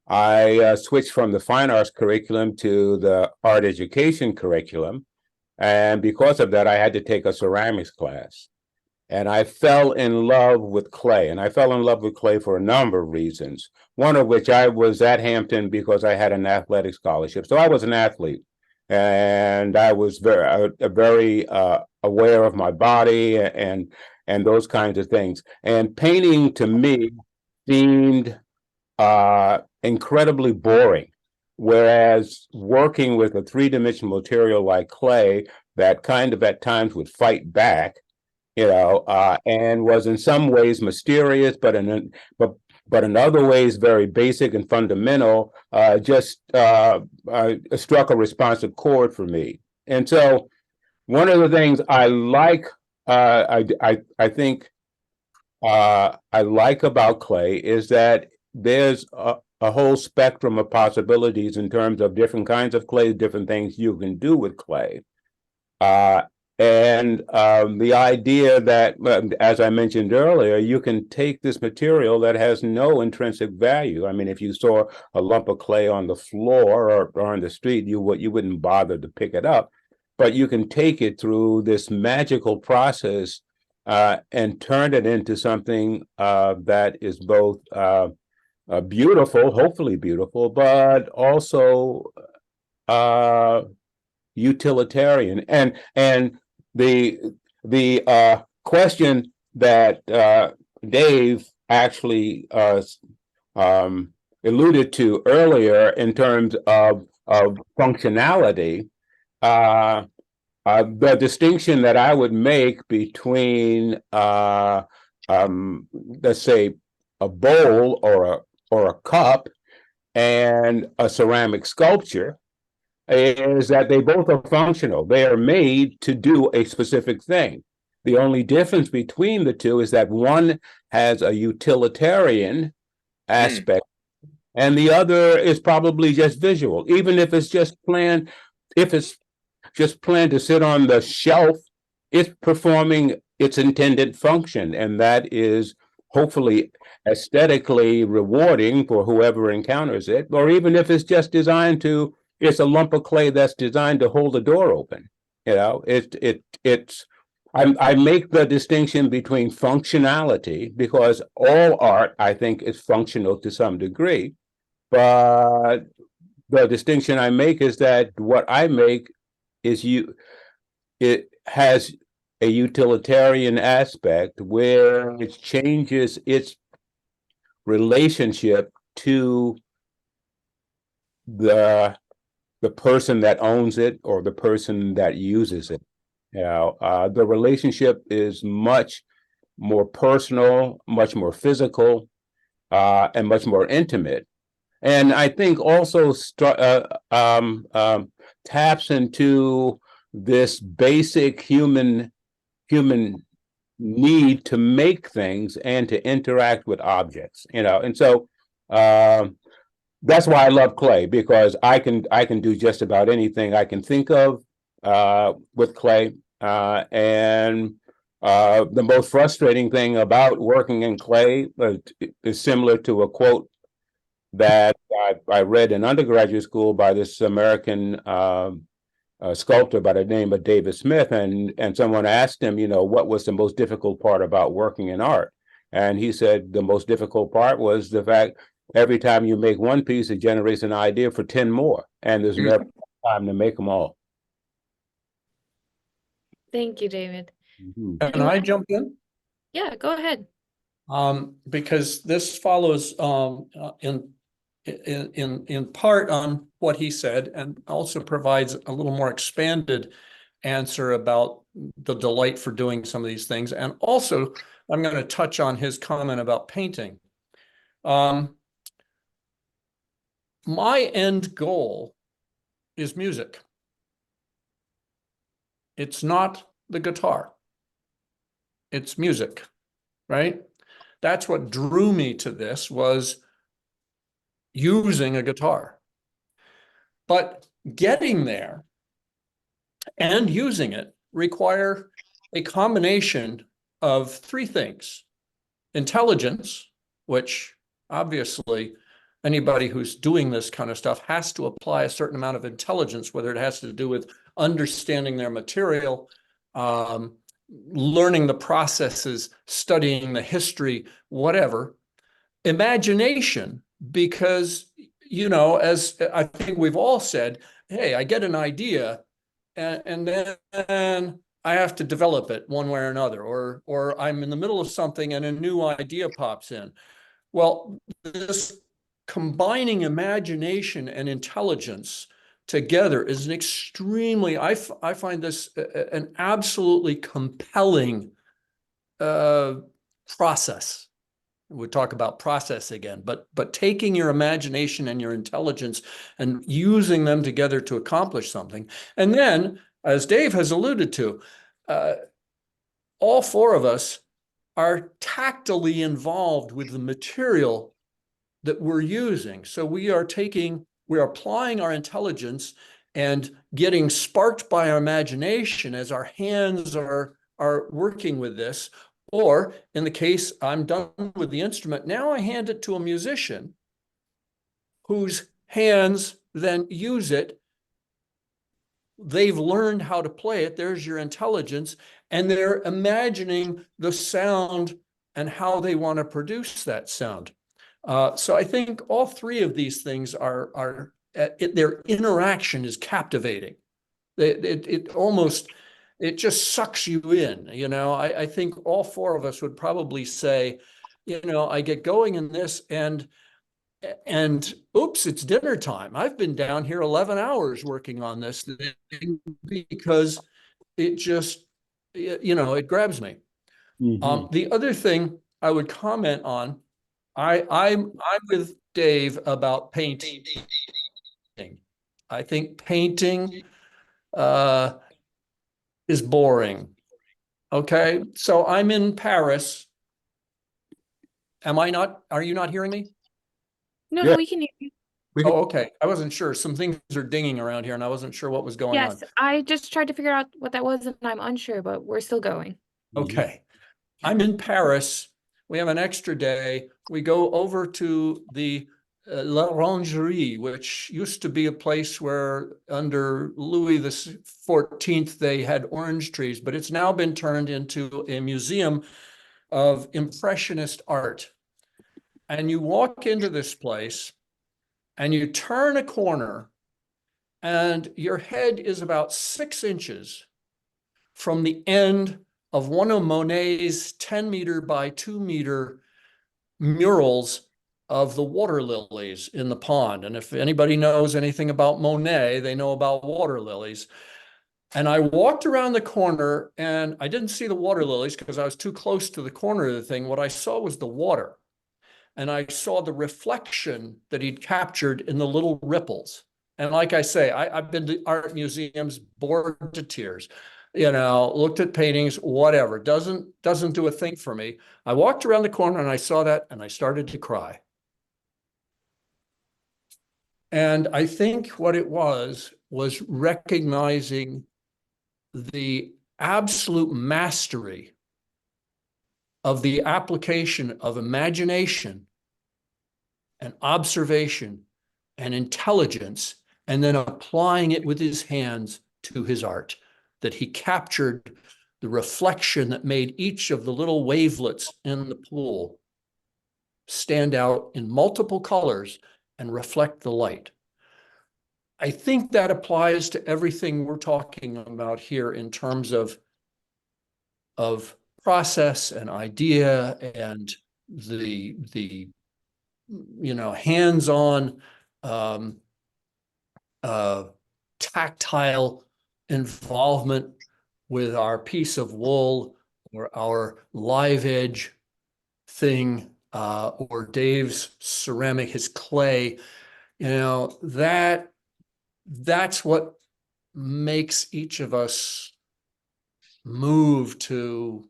I switched from the fine arts curriculum to the art education curriculum, and because of that, I had to take a ceramics class. And I fell in love with clay, and I fell in love with clay for a number of reasons. One of which, I was at Hampton because I had an athletic scholarship, so I was an athlete, and I was very aware of my body and those kinds of things. And painting to me seemed incredibly boring, whereas working with a three-dimensional material like clay that kind of at times would fight back, and was in some ways mysterious, but in other ways very basic and fundamental, just struck a responsive chord for me. And so one of the things I like, I think I like about clay is that there's a whole spectrum of possibilities in terms of different kinds of clay, different things you can do with clay. And the idea that, as I mentioned earlier, you can take this material that has no intrinsic value. I mean, if you saw a lump of clay on the floor or on the street, you wouldn't bother to pick it up. But you can take it through this magical process and turn it into something that is both beautiful, hopefully beautiful, but also utilitarian. And the question that Dave actually alluded to earlier in terms of functionality, the distinction that I would make between let's say a bowl or a cup and a ceramic sculpture is that they both are functional. They are made to do a specific thing. The only difference between the two is that one has a utilitarian aspect and the other is probably just visual. Even if it's just planned, if it's just planned to sit on the shelf, it's performing its intended function, and that is hopefully aesthetically rewarding for whoever encounters it. Or even if it's just designed to, it's a lump of clay that's designed to hold the door open. I make the distinction between functionality, because all art, I think, is functional to some degree. But the distinction I make is that what I make is it has a utilitarian aspect where it changes its relationship to the person that owns it or the person that uses it. The relationship is much more personal, much more physical, and much more intimate. And I think also taps into this basic human need to make things and to interact with objects, and so that's why I love clay, because I can do just about anything I can think of with clay. And the most frustrating thing about working in clay is similar to a quote that I read in undergraduate school by this American sculptor by the name of David Smith, and someone asked him, what was the most difficult part about working in art? And he said the most difficult part was the fact every time you make one piece, it generates an idea for 10 more, and there's never time to make them all. Thank you, David. Can I jump in? Yeah, go ahead. Because this follows in part on what he said, and also provides a little more expanded answer about the delight for doing some of these things. And also, I'm going to touch on his comment about painting. My end goal is music. It's not the guitar. It's music, right? That's what drew me to this, was using a guitar. But getting there and using it require a combination of three things: intelligence, which obviously anybody who's doing this kind of stuff has to apply a certain amount of intelligence, whether it has to do with understanding their material, learning the processes, studying the history, whatever. Imagination, because, as I think we've all said, hey, I get an idea and then I have to develop it one way or another, or I'm in the middle of something and a new idea pops in. Well, this combining imagination and intelligence together is an extremely, I find this an absolutely compelling process. We'll talk about process again, but taking your imagination and your intelligence and using them together to accomplish something. And then, as Dave has alluded to, all four of us are tactily involved with the material that we're using. So we're applying our intelligence and getting sparked by our imagination as our hands are working with this. Or in the case, I'm done with the instrument, now I hand it to a musician whose hands then use it. They've learned how to play it. There's your intelligence. And they're imagining the sound and how they want to produce that sound. So I think all three of these things their interaction is captivating. It just sucks you in. I think all four of us would probably say, I get going in this and oops, it's dinner time. I've been down here 11 hours working on this thing because it just, it grabs me. The other thing I would comment on, I'm with Dave about painting. I think painting is boring. Okay, so I'm in Paris. Are you not hearing me? No, Yeah. we can hear you. Oh, okay. I wasn't sure. Some things are dinging around here and I wasn't sure what was going on. Yes, I just tried to figure out what that was and I'm unsure, but we're still going. Okay. I'm in Paris. We have an extra day. We go over to the L'Orangerie, which used to be a place where under Louis XIV, they had orange trees, but it's now been turned into a museum of Impressionist art. And you walk into this place and you turn a corner and your head is about 6 inches from the end of one of Monet's 10-meter by 2-meter murals of the water lilies in the pond. And if anybody knows anything about Monet, they know about water lilies. And I walked around the corner and I didn't see the water lilies because I was too close to the corner of the thing. What I saw was the water. and I saw the reflection that he'd captured in the little ripples. And like I say, I've been to art museums, bored to tears, looked at paintings, whatever, doesn't do a thing for me. I walked around the corner and I saw that and I started to cry. And I think what it was recognizing the absolute mastery of the application of imagination and observation and intelligence, and then applying it with his hands to his art, that he captured the reflection that made each of the little wavelets in the pool stand out in multiple colors and reflect the light. I think that applies to everything we're talking about here in terms of process and idea and the hands-on tactile involvement with our piece of wool or our live edge thing, or Dave's ceramic, his clay, that's what makes each of us move to,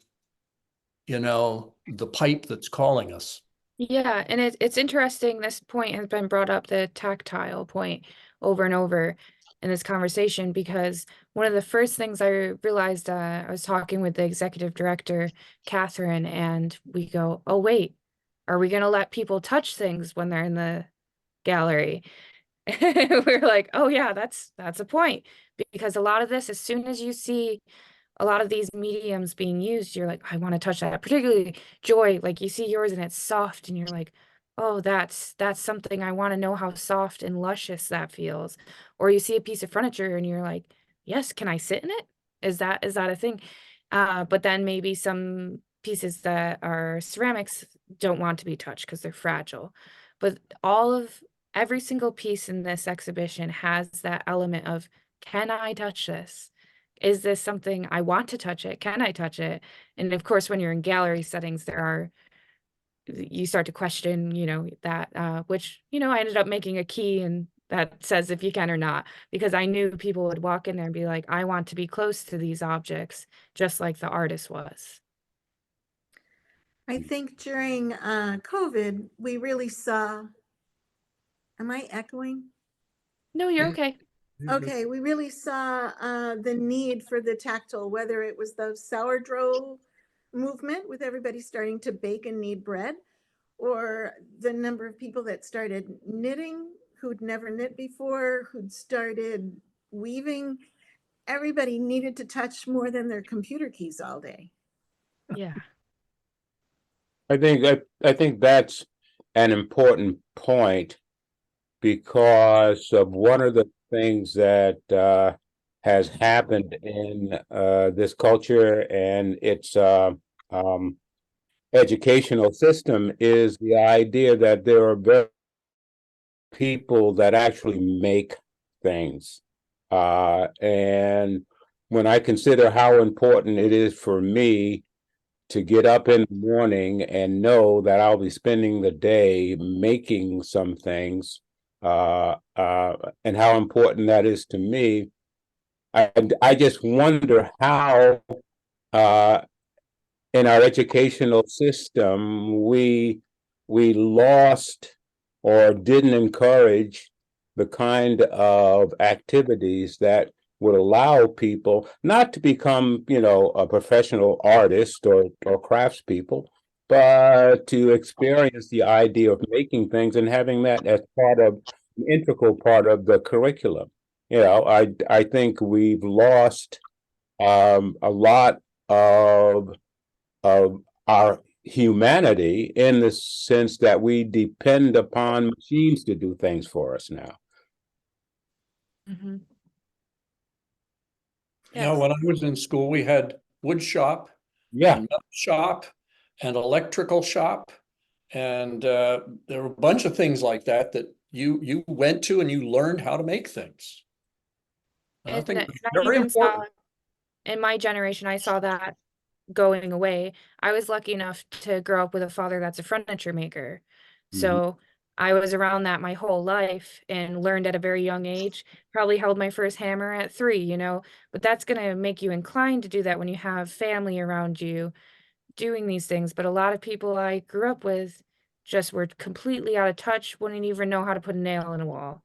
the pipe that's calling us. Yeah, and it's interesting, this point has been brought up, the tactile point, over and over in this conversation, because one of the first things I realized, I was talking with the executive director, Catherine, and we go, oh wait, are we gonna let people touch things when they're in the gallery? We're like, oh yeah, that's a point, because a lot of this, as soon as you see a lot of these mediums being used, you're like, I want to touch that. Particularly Joy, like you see yours and it's soft and you're like, oh, that's something, I want to know how soft and luscious that feels. Or you see a piece of furniture and you're like, yes, can I sit in it? Is that a thing? But then maybe some pieces that are ceramics don't want to be touched because they're fragile. But every single piece in this exhibition has that element of, can I touch this? Is this something I want to touch it? Can I touch it? And of course, when you're in gallery settings, you start to question, that, which, I ended up making a key and that says if you can or not, because I knew people would walk in there and be like, I want to be close to these objects, just like the artist was. I think during COVID, we really saw, am I echoing? No, you're okay. Okay, we really saw the need for the tactile, whether it was the sourdough movement with everybody starting to bake and knead bread, or the number of people that started knitting who'd never knit before, who'd started weaving. Everybody needed to touch more than their computer keys all day. Yeah. I think that's an important point, because of one of the things that has happened in this culture and its educational system is the idea that there are very people that actually make things. And when I consider how important it is for me to get up in the morning and know that I'll be spending the day making some things, and how important that is to me, I just wonder how in our educational system we lost or didn't encourage the kind of activities that would allow people not to become, a professional artist or craftspeople, but to experience the idea of making things and having that as an integral part of the curriculum. I think we've lost a lot of our humanity in the sense that we depend upon machines to do things for us now. Mm-hmm. Yeah, when I was in school, we had wood shop, and metal shop, and electrical shop, and there were a bunch of things like that you went to and you learned how to make things. And I think it's very important. In my generation, I saw that going away. I was lucky enough to grow up with a father that's a furniture maker. So I was around that my whole life and learned at a very young age, probably held my first hammer at 3, you know, but that's going to make you inclined to do that when you have family around you doing these things. But a lot of people I grew up with just were completely out of touch, wouldn't even know how to put a nail in a wall,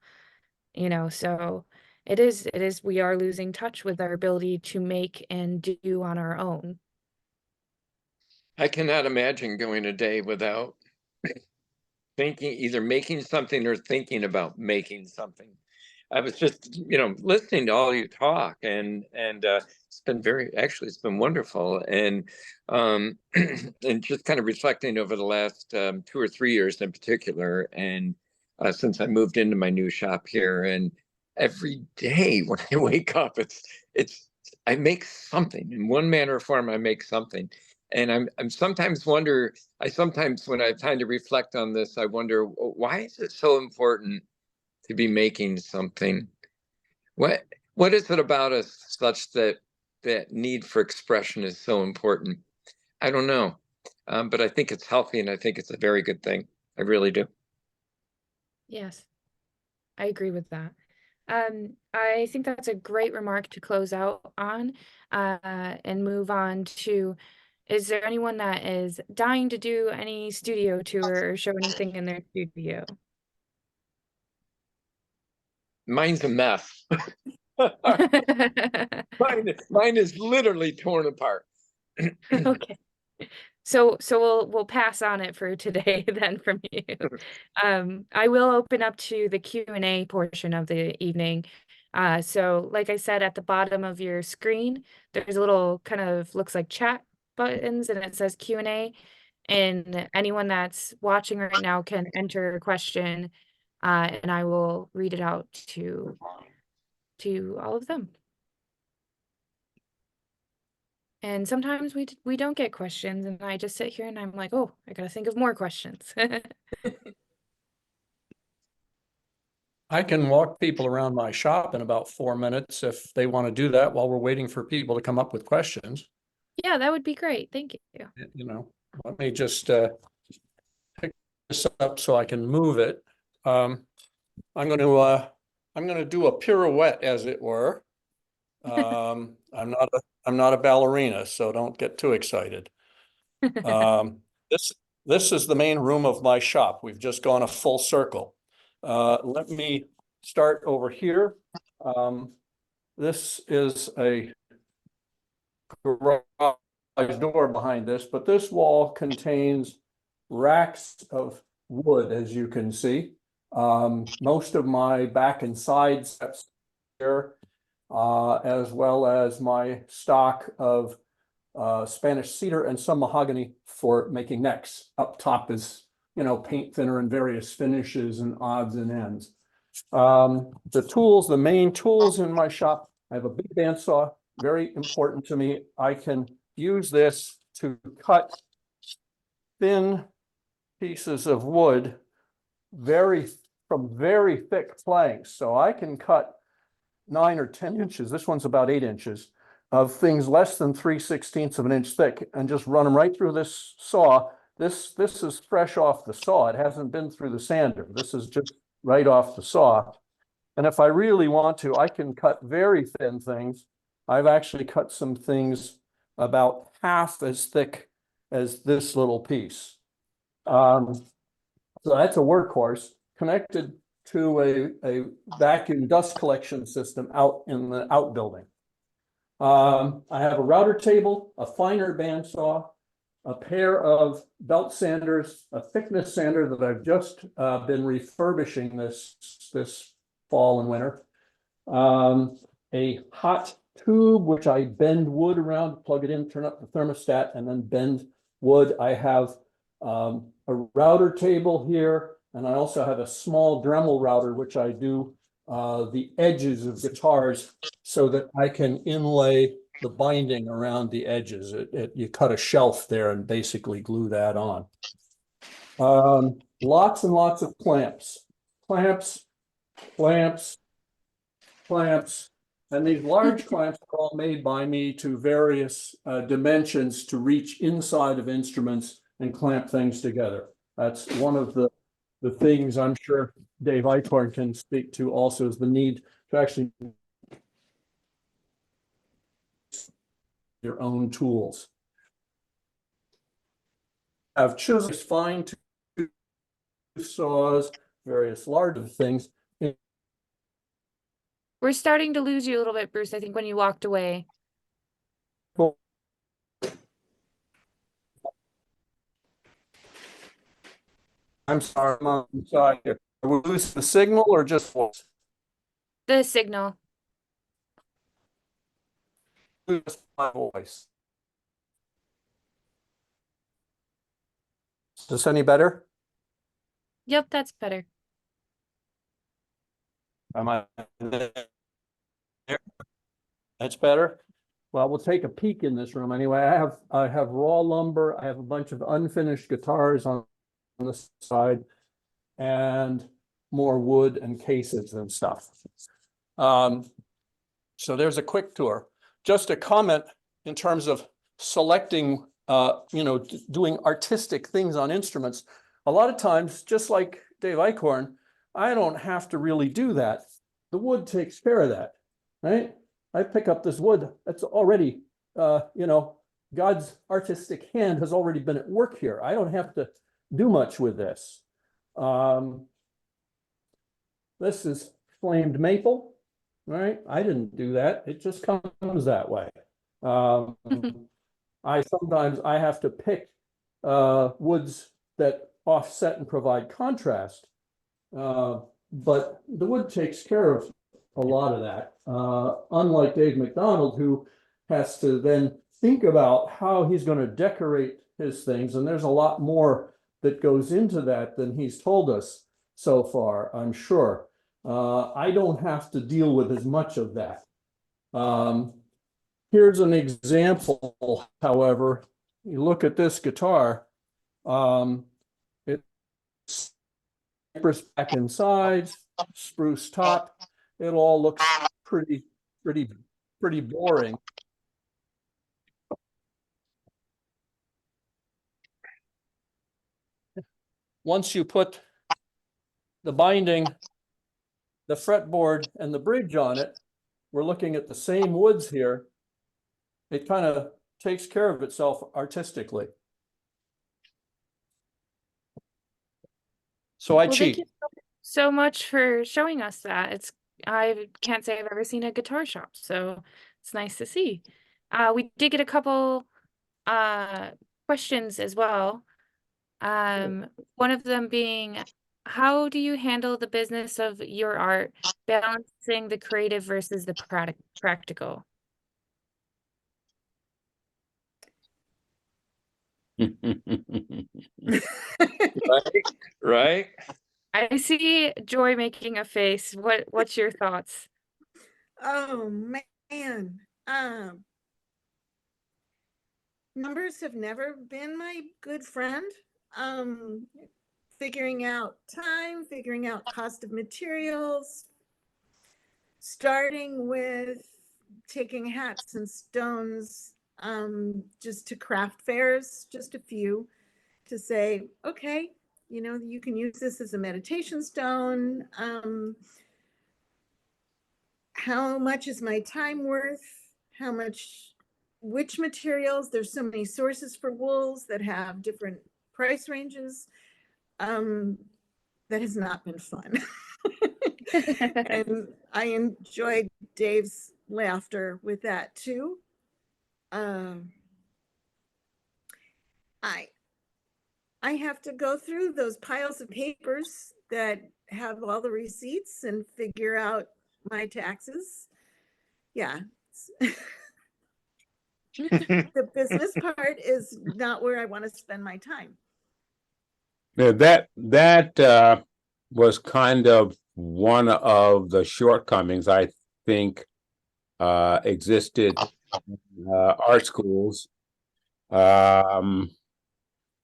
you know, so we are losing touch with our ability to make and do on our own. I cannot imagine going a day without thinking, either making something or thinking about making something. I was just, listening to all you talk, and it's been it's been wonderful, and and just kind of reflecting over the last 2 or 3 years in particular, and since I moved into my new shop here, and every day when I wake up, it's I make something in one manner or form. I make something, and I'm sometimes wonder. I sometimes, when I have time to reflect on this, I wonder, why is it so important to be making something? What is it about us such that need for expression is so important? I don't know, but I think it's healthy, and I think it's a very good thing. I really do. Yes, I agree with that. I think that's a great remark to close out on, and move on to, is there anyone that is dying to do any studio tour or show anything in their studio? Mine's a mess. Mine is literally torn apart. Okay. So we'll pass on it for today then from you. I will open up to the Q&A portion of the evening. So like I said, at the bottom of your screen, there's a little kind of looks like chat buttons, and it says Q&A. And anyone that's watching right now can enter a question, and I will read it out to all of them. And sometimes we don't get questions, and I just sit here and I'm like, oh, I gotta think of more questions. I can walk people around my shop in about 4 minutes if they want to do that while we're waiting for people to come up with questions. Yeah, that would be great. Thank you. Let me just pick this up so I can move it. I'm going to do a pirouette, as it were. I'm not a ballerina, so don't get too excited. This is the main room of my shop. We've just gone a full circle. Let me start over here. This is a garage door behind this, but this wall contains racks of wood, as you can see. Most of my back and side steps here, as well as my stock of Spanish cedar and some mahogany for making necks. Up top is, paint thinner and various finishes and odds and ends. The main tools in my shop, I have a big bandsaw, very important to me. I can use this to cut thin pieces of wood from very thick planks. So I can cut 9 or 10 inches. This one's about 8 inches of things less than 3/16 of an inch thick, and just run them right through this saw. This is fresh off the saw. It hasn't been through the sander. This is just right off the saw. And if I really want to, I can cut very thin things. I've actually cut some things about half as thick as this little piece. So that's a workhorse connected to a vacuum dust collection system out in the outbuilding. I have a router table, a finer bandsaw, a pair of belt sanders, a thickness sander that I've just been refurbishing this fall and winter, a hot tube which I bend wood around, plug it in, turn up the thermostat, and then bend wood. I have a router table here, and I also have a small Dremel router which I do the edges of guitars so that I can inlay the binding around the edges. You cut a shelf there and basically glue that on. Lots and lots of clamps, and these large clamps are all made by me to various dimensions to reach inside of instruments and clamp things together. That's one of the the things I'm sure Dave Eichorn can speak to also is the need to actually your own tools. Have chisels, fine tooth saws, various larger things. We're starting to lose you a little bit, Bruce, I think when you walked away. I'm sorry, I'm inside here. Are we losing the signal or just voice? The signal. Just my voice. Is this any better? Yep, that's better. Am I there? That's better. Well, we'll take a peek in this room anyway. I have raw lumber. I have a bunch of unfinished guitars on the side, and more wood and cases and stuff. So there's a quick tour. Just a comment in terms of selecting, doing artistic things on instruments. A lot of times, just like Dave Eichorn, I don't have to really do that. The wood takes care of that, right? I pick up this wood that's already, God's artistic hand has already been at work here. I don't have to do much with this. This is flamed maple, right? I didn't do that. It just comes that way. Sometimes I have to pick woods that offset and provide contrast. But the wood takes care of a lot of that. Unlike Dave MacDonald, who has to then think about how he's going to decorate his things. And there's a lot more that goes into that than he's told us so far, I'm sure. I don't have to deal with as much of that. Here's an example, however. You look at this guitar, it's cypress back and sides, spruce top. It all looks pretty boring. Once you put the binding, the fretboard, and the bridge on it, we're looking at the same woods here. It kind of takes care of itself artistically. So I Well, cheat. thank you so much for showing us that. I can't say I've ever seen a guitar shop, so it's nice to see. We did get a couple questions as well. One of them being, how do you handle the business of your art, balancing the creative versus the practical? Right. I see Joy making a face. What's your thoughts? Oh man. Numbers have never been my good friend. Figuring out time, figuring out cost of materials, starting with taking hats and stones just to craft fairs, just a few, to say, okay, you can use this as a meditation stone. How much is my time worth? Which materials? There's so many sources for wools that have different price ranges. That has not been fun. And I enjoyed Dave's laughter with that too. I have to go through those piles of papers that have all the receipts and figure out my taxes. Yeah. The business part is not where I want to spend my time. Yeah, that was kind of one of the shortcomings I think existed in art schools.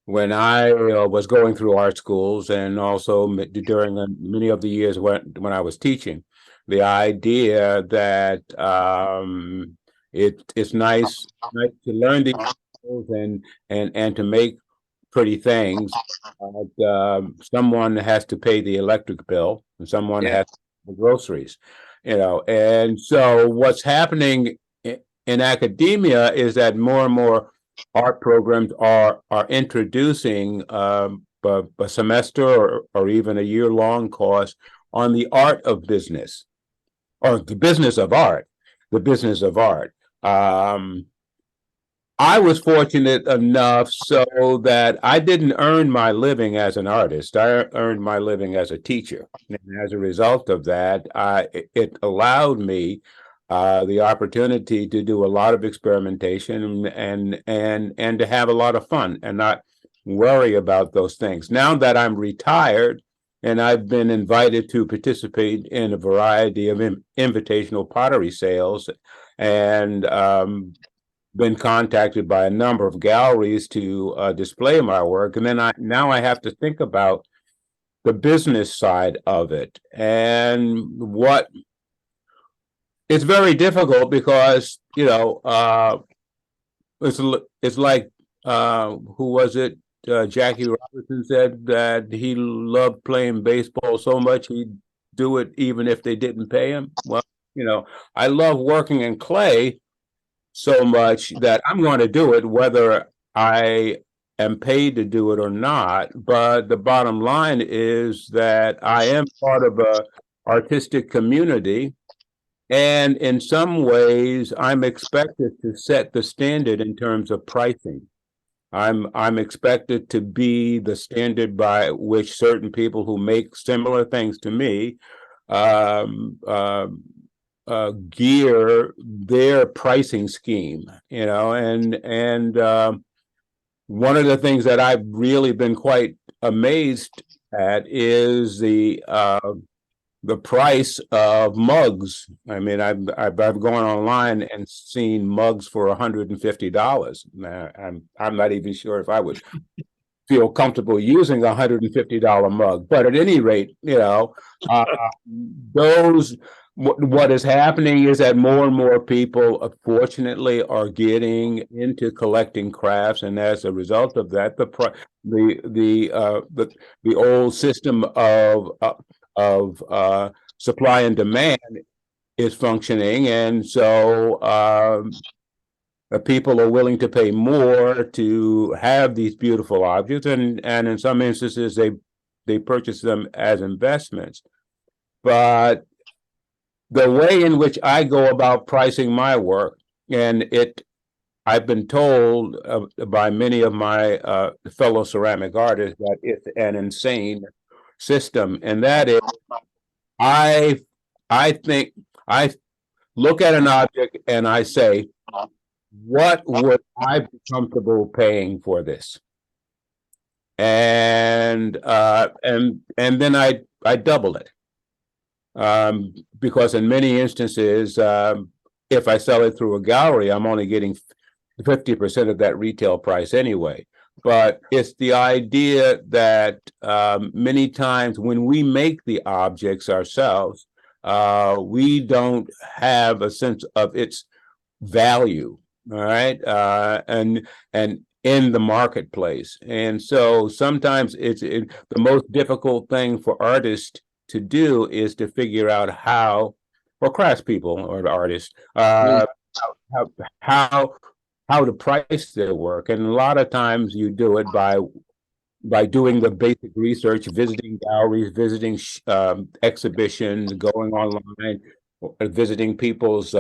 When I was going through art schools, and also during many of the years when I was teaching, the idea that it's nice to learn these skills and to make pretty things. Someone has to pay the electric bill, and someone Yeah. has to pay the groceries, and so what's happening in academia is that more and more art programs are introducing a semester or even a year-long course on the art of business, or the business of art, the business of art. I was fortunate enough so that I didn't earn my living as an artist. I earned my living as a teacher. And as a result of that, it allowed me the opportunity to do a lot of experimentation and to have a lot of fun and not worry about those things. Now that I'm retired and I've been invited to participate in a variety of invitational pottery sales, and been contacted by a number of galleries to display my work, and then now I have to think about the business side of it, and it's very difficult because it's like who was it? Jackie Robinson said that he loved playing baseball so much he'd do it even if they didn't pay him. Well, I love working in clay so much that I'm going to do it whether I am paid to do it or not. But the bottom line is that I am part of a artistic community, and in some ways I'm expected to set the standard in terms of pricing. I'm expected to be the standard by which certain people who make similar things to me gear their pricing scheme, and one of the things that I've really been quite amazed at is the price of mugs. I mean, I've gone online and seen mugs for $150. I'm not even sure if I would feel comfortable using a $150 mug, but at any rate, those. What is happening is that more and more people, fortunately, are getting into collecting crafts, and as a result of that, the old system of supply and demand is functioning, and so people are willing to pay more to have these beautiful objects, and in some instances they purchase them as investments, but the way in which I go about pricing my work, and I've been told by many of my fellow ceramic artists that it's an insane system, and that is, I think I look at an object and I say, what would I be comfortable paying for this? And then I double it. Because in many instances, if I sell it through a gallery, I'm only getting 50% of that retail price anyway. But it's the idea that many times when we make the objects ourselves, we don't have a sense of its value, all right, and in the marketplace. And so sometimes the most difficult thing for artists to do is to figure out how, or craftspeople or artists, how to price their work. And a lot of times you do it by doing the basic research, visiting galleries, visiting exhibitions, going online, visiting people's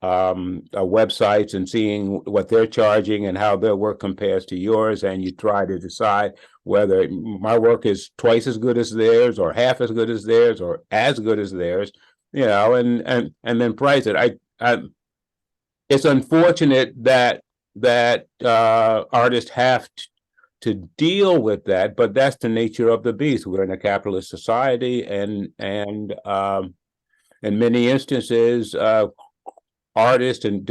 websites and seeing what they're charging and how their work compares to yours, and you try to decide whether my work is twice as good as theirs, or half as good as theirs, or as good as theirs, and then price it. It's unfortunate that artists have to deal with that, but that's the nature of the beast. We're in a capitalist society, and in many instances, artists and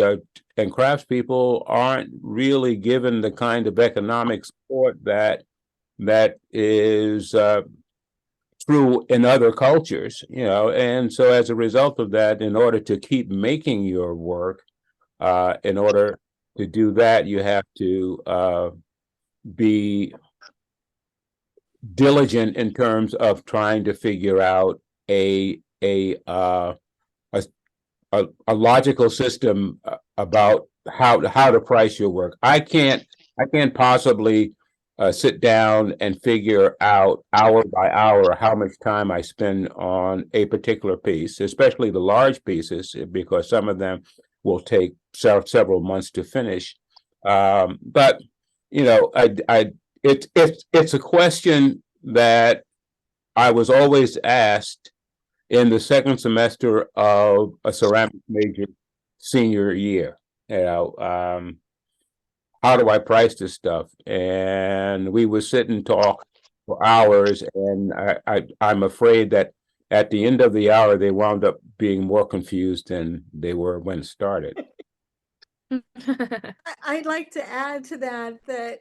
craftspeople aren't really given the kind of economic support that is true in other cultures, and so as a result of that, in order to keep making your work, in order to do that, you have to be diligent in terms of trying to figure out a logical system about how to price your work. I can't possibly sit down and figure out hour by hour how much time I spend on a particular piece, especially the large pieces, because some of them will take several months to finish. But you know, it's a question that I was always asked in the second semester of a ceramics major senior year. You know, how do I price this stuff? And we would sit and talk for hours, and I'm afraid that at the end of the hour, they wound up being more confused than they were when it started. I'd like to add to that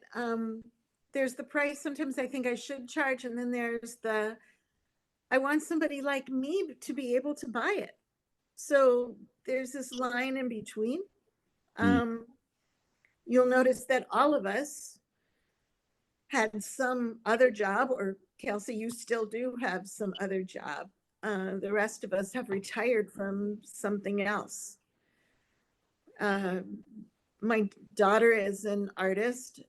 there's the price sometimes I think I should charge, and then there's the I want somebody like me to be able to buy it. So there's this line in between. You'll notice that all of us had some other job, or Kelsey, you still do have some other job. The rest of us have retired from something else. My daughter is an artist,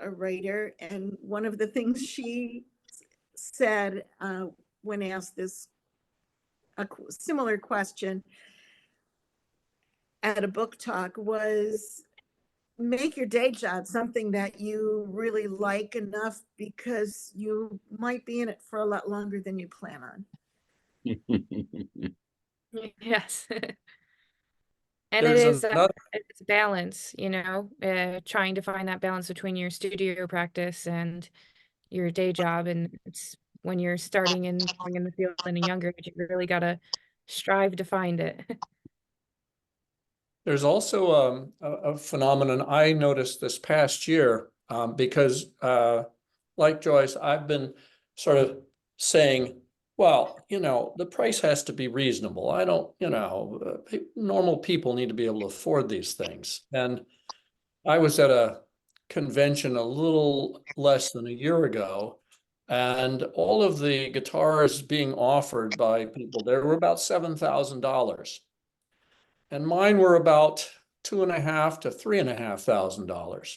a writer, and one of the things she said when asked a similar question at a book talk was, make your day job something that you really like enough, because you might be in it for a lot longer than you plan on. Yes. And There's another, it's balance, you know, trying to find that balance between your studio practice and your day job. And it's when you're starting and going in the field in a younger age, you really got to strive to find it. there's also a phenomenon I noticed this past year, because like Joyce, I've been sort of saying, well, you know, the price has to be reasonable. I don't, you know, normal people need to be able to afford these things. And I was at a convention a little less than a year ago, and all of the guitars being offered by people there were about $7,000. And mine were about $2,500 to $3,500.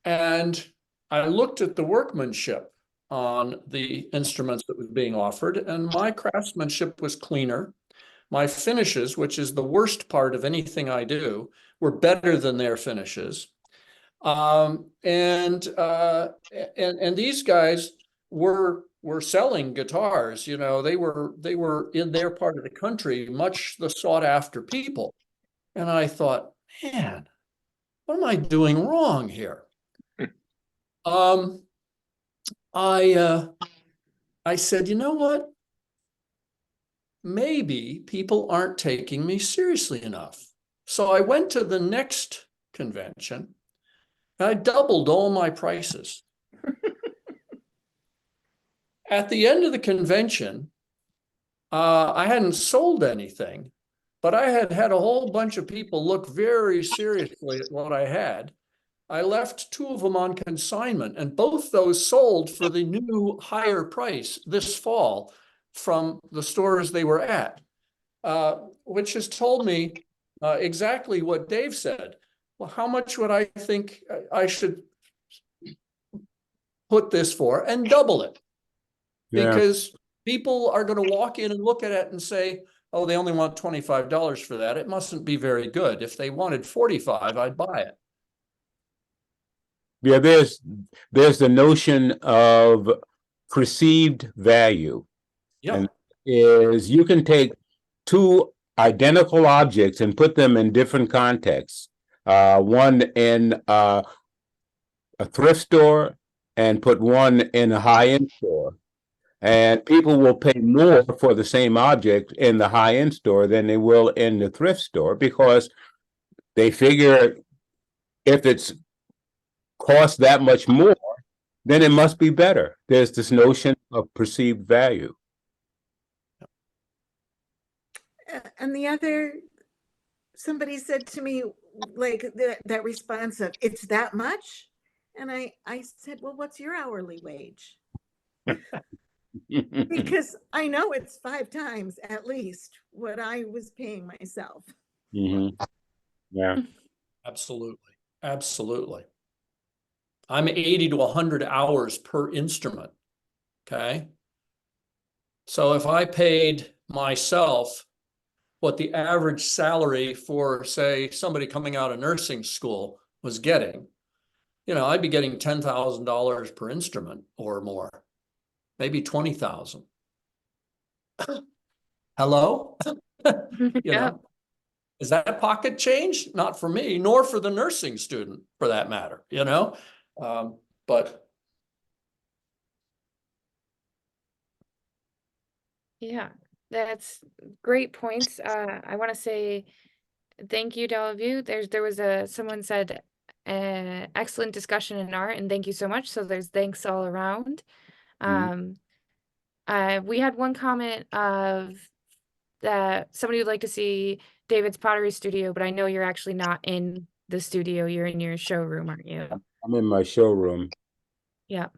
And I looked at the workmanship on the instruments that was being offered, and my craftsmanship was cleaner. My finishes, which is the worst part of anything I do, were better than their finishes. And these guys were selling guitars. You know, they were in their part of the country much the sought after people. And I thought, man, what am I doing wrong here? I said, you know what? Maybe people aren't taking me seriously enough. So I went to the next convention and I doubled all my prices. At the end of the convention, I hadn't sold anything, but I had had a whole bunch of people look very seriously at what I had. I left 2 of them on consignment, and both those sold for the new higher price this fall from the stores they were at, which has told me exactly what Dave said. Well, how much would I think I should put this for, and double it? Yeah. Because people are going to walk in and look at it and say, oh, they only want $25 for that. It mustn't be very good. If they wanted 45, I'd buy it. Yeah, there's the notion of perceived value. Yeah. And is you can take 2 identical objects and put them in different contexts. One in a thrift store and put one in a high-end store. And people will pay more for the same object in the high-end store than they will in the thrift store, because they figure if it's cost that much more, then it must be better. There's this notion of perceived value. And the other, somebody said to me, like that response of, it's that much? And I said, well, what's your hourly wage? because I know it's 5 times at least what I was paying myself. Mhm. Yeah. Absolutely. Absolutely. I'm 80 to 100 hours per instrument. Okay. So if I paid myself what the average salary for, say, somebody coming out of nursing school was getting, I'd be getting $10,000 per instrument or more, maybe 20,000. Hello? Yep. Is that pocket change? Not for me, nor for the nursing student for that matter, but Yeah, that's great points. I want to say thank you to all of you. There was someone said excellent discussion in art, and thank you so much. So there's thanks all around. Mhm. We had one comment of that somebody would like to see David's pottery studio, but I know you're actually not in the studio. You're in your showroom, aren't you? I'm in my showroom, Yeah.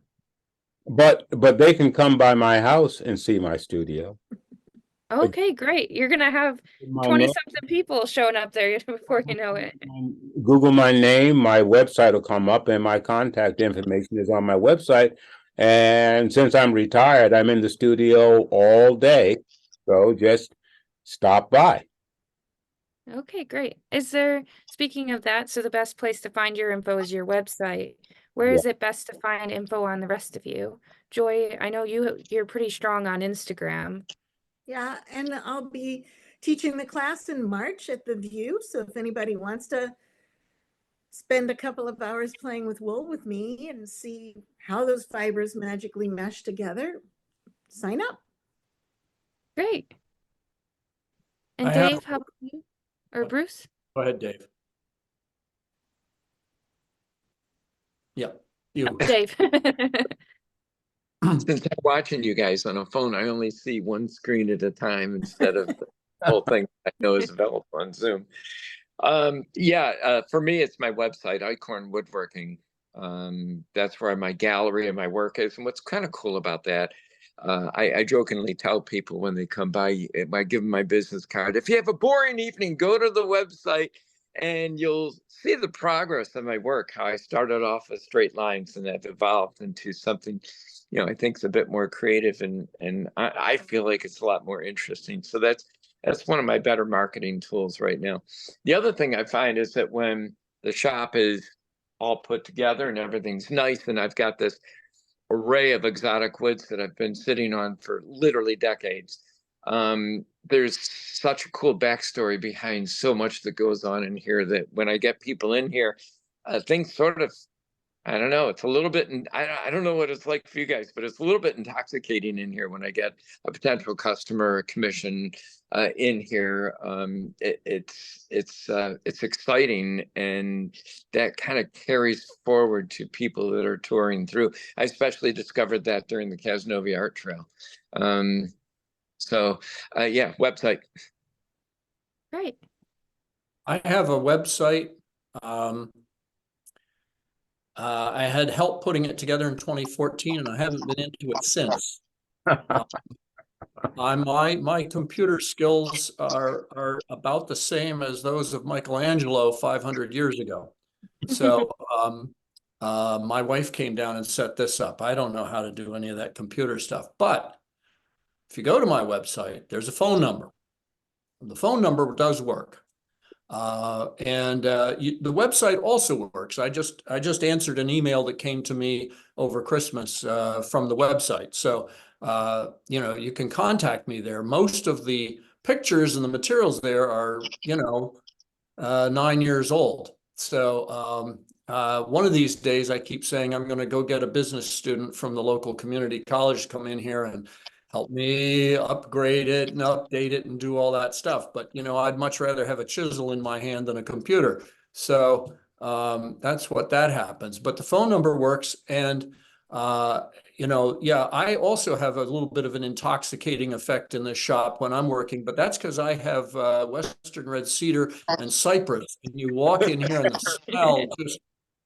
but they can come by my house and see my studio. Okay, great. You're gonna have My 20 name, something people showing up there before you know it. Google my name, my website will come up, and my contact information is on my website. And since I'm retired, I'm in the studio all day, so just stop by. Okay, great. Speaking of that, so the best place to find your info is your website. Where Yeah. is it best to find info on the rest of you? Joy, I know you're pretty strong on Instagram. Yeah, and I'll be teaching the class in March at the View. So if anybody wants to spend a couple of hours playing with wool with me and see how those fibers magically mesh together, sign up. Great. And I have, Dave, how about you? Or Bruce? go ahead, Dave. Yeah, you. Dave. Since I'm watching you guys on a phone, I only see one screen at a time instead of the whole thing I know is available on Zoom. For me, it's my website, Eichorn Woodworking. That's where my gallery and my work is. And what's kind of cool about that, I jokingly tell people when they come by, I give them my business card. If you have a boring evening, go to the website and you'll see the progress of my work, how I started off with straight lines and I've evolved into something, I think is a bit more creative and I feel like it's a lot more interesting. So that's one of my better marketing tools right now. The other thing I find is that when the shop is all put together and everything's nice, and I've got this array of exotic woods that I've been sitting on for literally decades, there's such a cool backstory behind so much that goes on in here that when I get people in here, things sort of, I don't know. It's a little bit, I don't know what it's like for you guys, but it's a little bit intoxicating in here when I get a potential customer, a commission in here. It's exciting, and that kind of carries forward to people that are touring through. I especially discovered that during the Casanova Art Trail. Website. Great. I have a website. I had help putting it together in 2014, and I haven't been into it since. My computer skills are about the same as those of Michelangelo 500 years ago. So my wife came down and set this up. I don't know how to do any of that computer stuff, but if you go to my website, there's a phone number. The phone number does work. The website also works. I just answered an email that came to me over Christmas from the website. So, you can contact me there. Most of the pictures and the materials there are, 9 years old. So one of these days, I keep saying I'm going to go get a business student from the local community college to come in here and help me upgrade it and update it and do all that stuff. But, I'd much rather have a chisel in my hand than a computer. So that's what that happens. But the phone number works. And, I also have a little bit of an intoxicating effect in the shop when I'm working, but that's because I have Western red cedar and cypress. And you walk in here and the smell just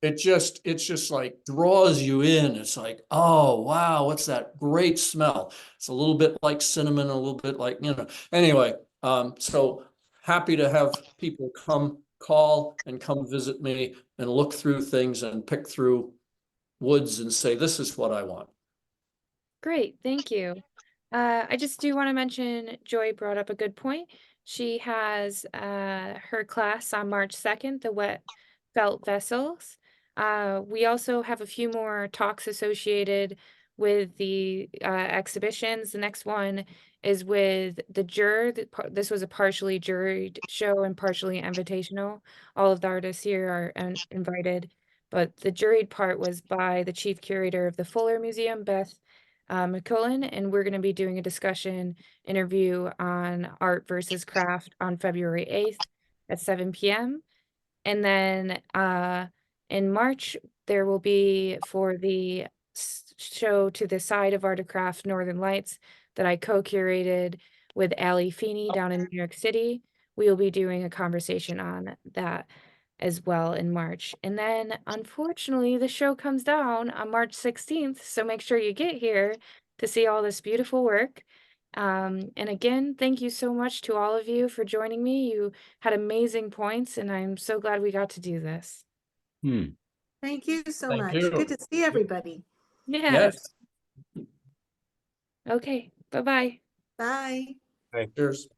it's just like draws you in. It's like, oh, wow, what's that great smell? It's a little bit like cinnamon, a little bit like, anyway, so happy to have people call and come visit me and look through things and pick through woods and say, this is what I want. Great, thank you. I just do want to mention Joy brought up a good point. She has her class on March 2nd, the wet felt vessels. We also have a few more talks associated with the exhibitions. The next one is with the juror. This was a partially juried show and partially invitational. All of the artists here are invited, but the juried part was by the chief curator of the Fuller Museum, Beth McCoola, and we're going to be doing a discussion interview on art versus craft on February 8th at 7 p.m. And then in March, there will be for the show To the Side of Art of Craft Northern Lights that I co-curated with Allie Feeney down in New York City. We will be doing a conversation on that as well in March. And then unfortunately, the show comes down on March 16th. So make sure you get here to see all this beautiful work. And again, thank you so much to all of you for joining me. You had amazing points, and I'm so glad we got to do this. Thank you so Thank much. you. Good to see everybody. Yes. Okay. Bye-bye. Bye. Cheers.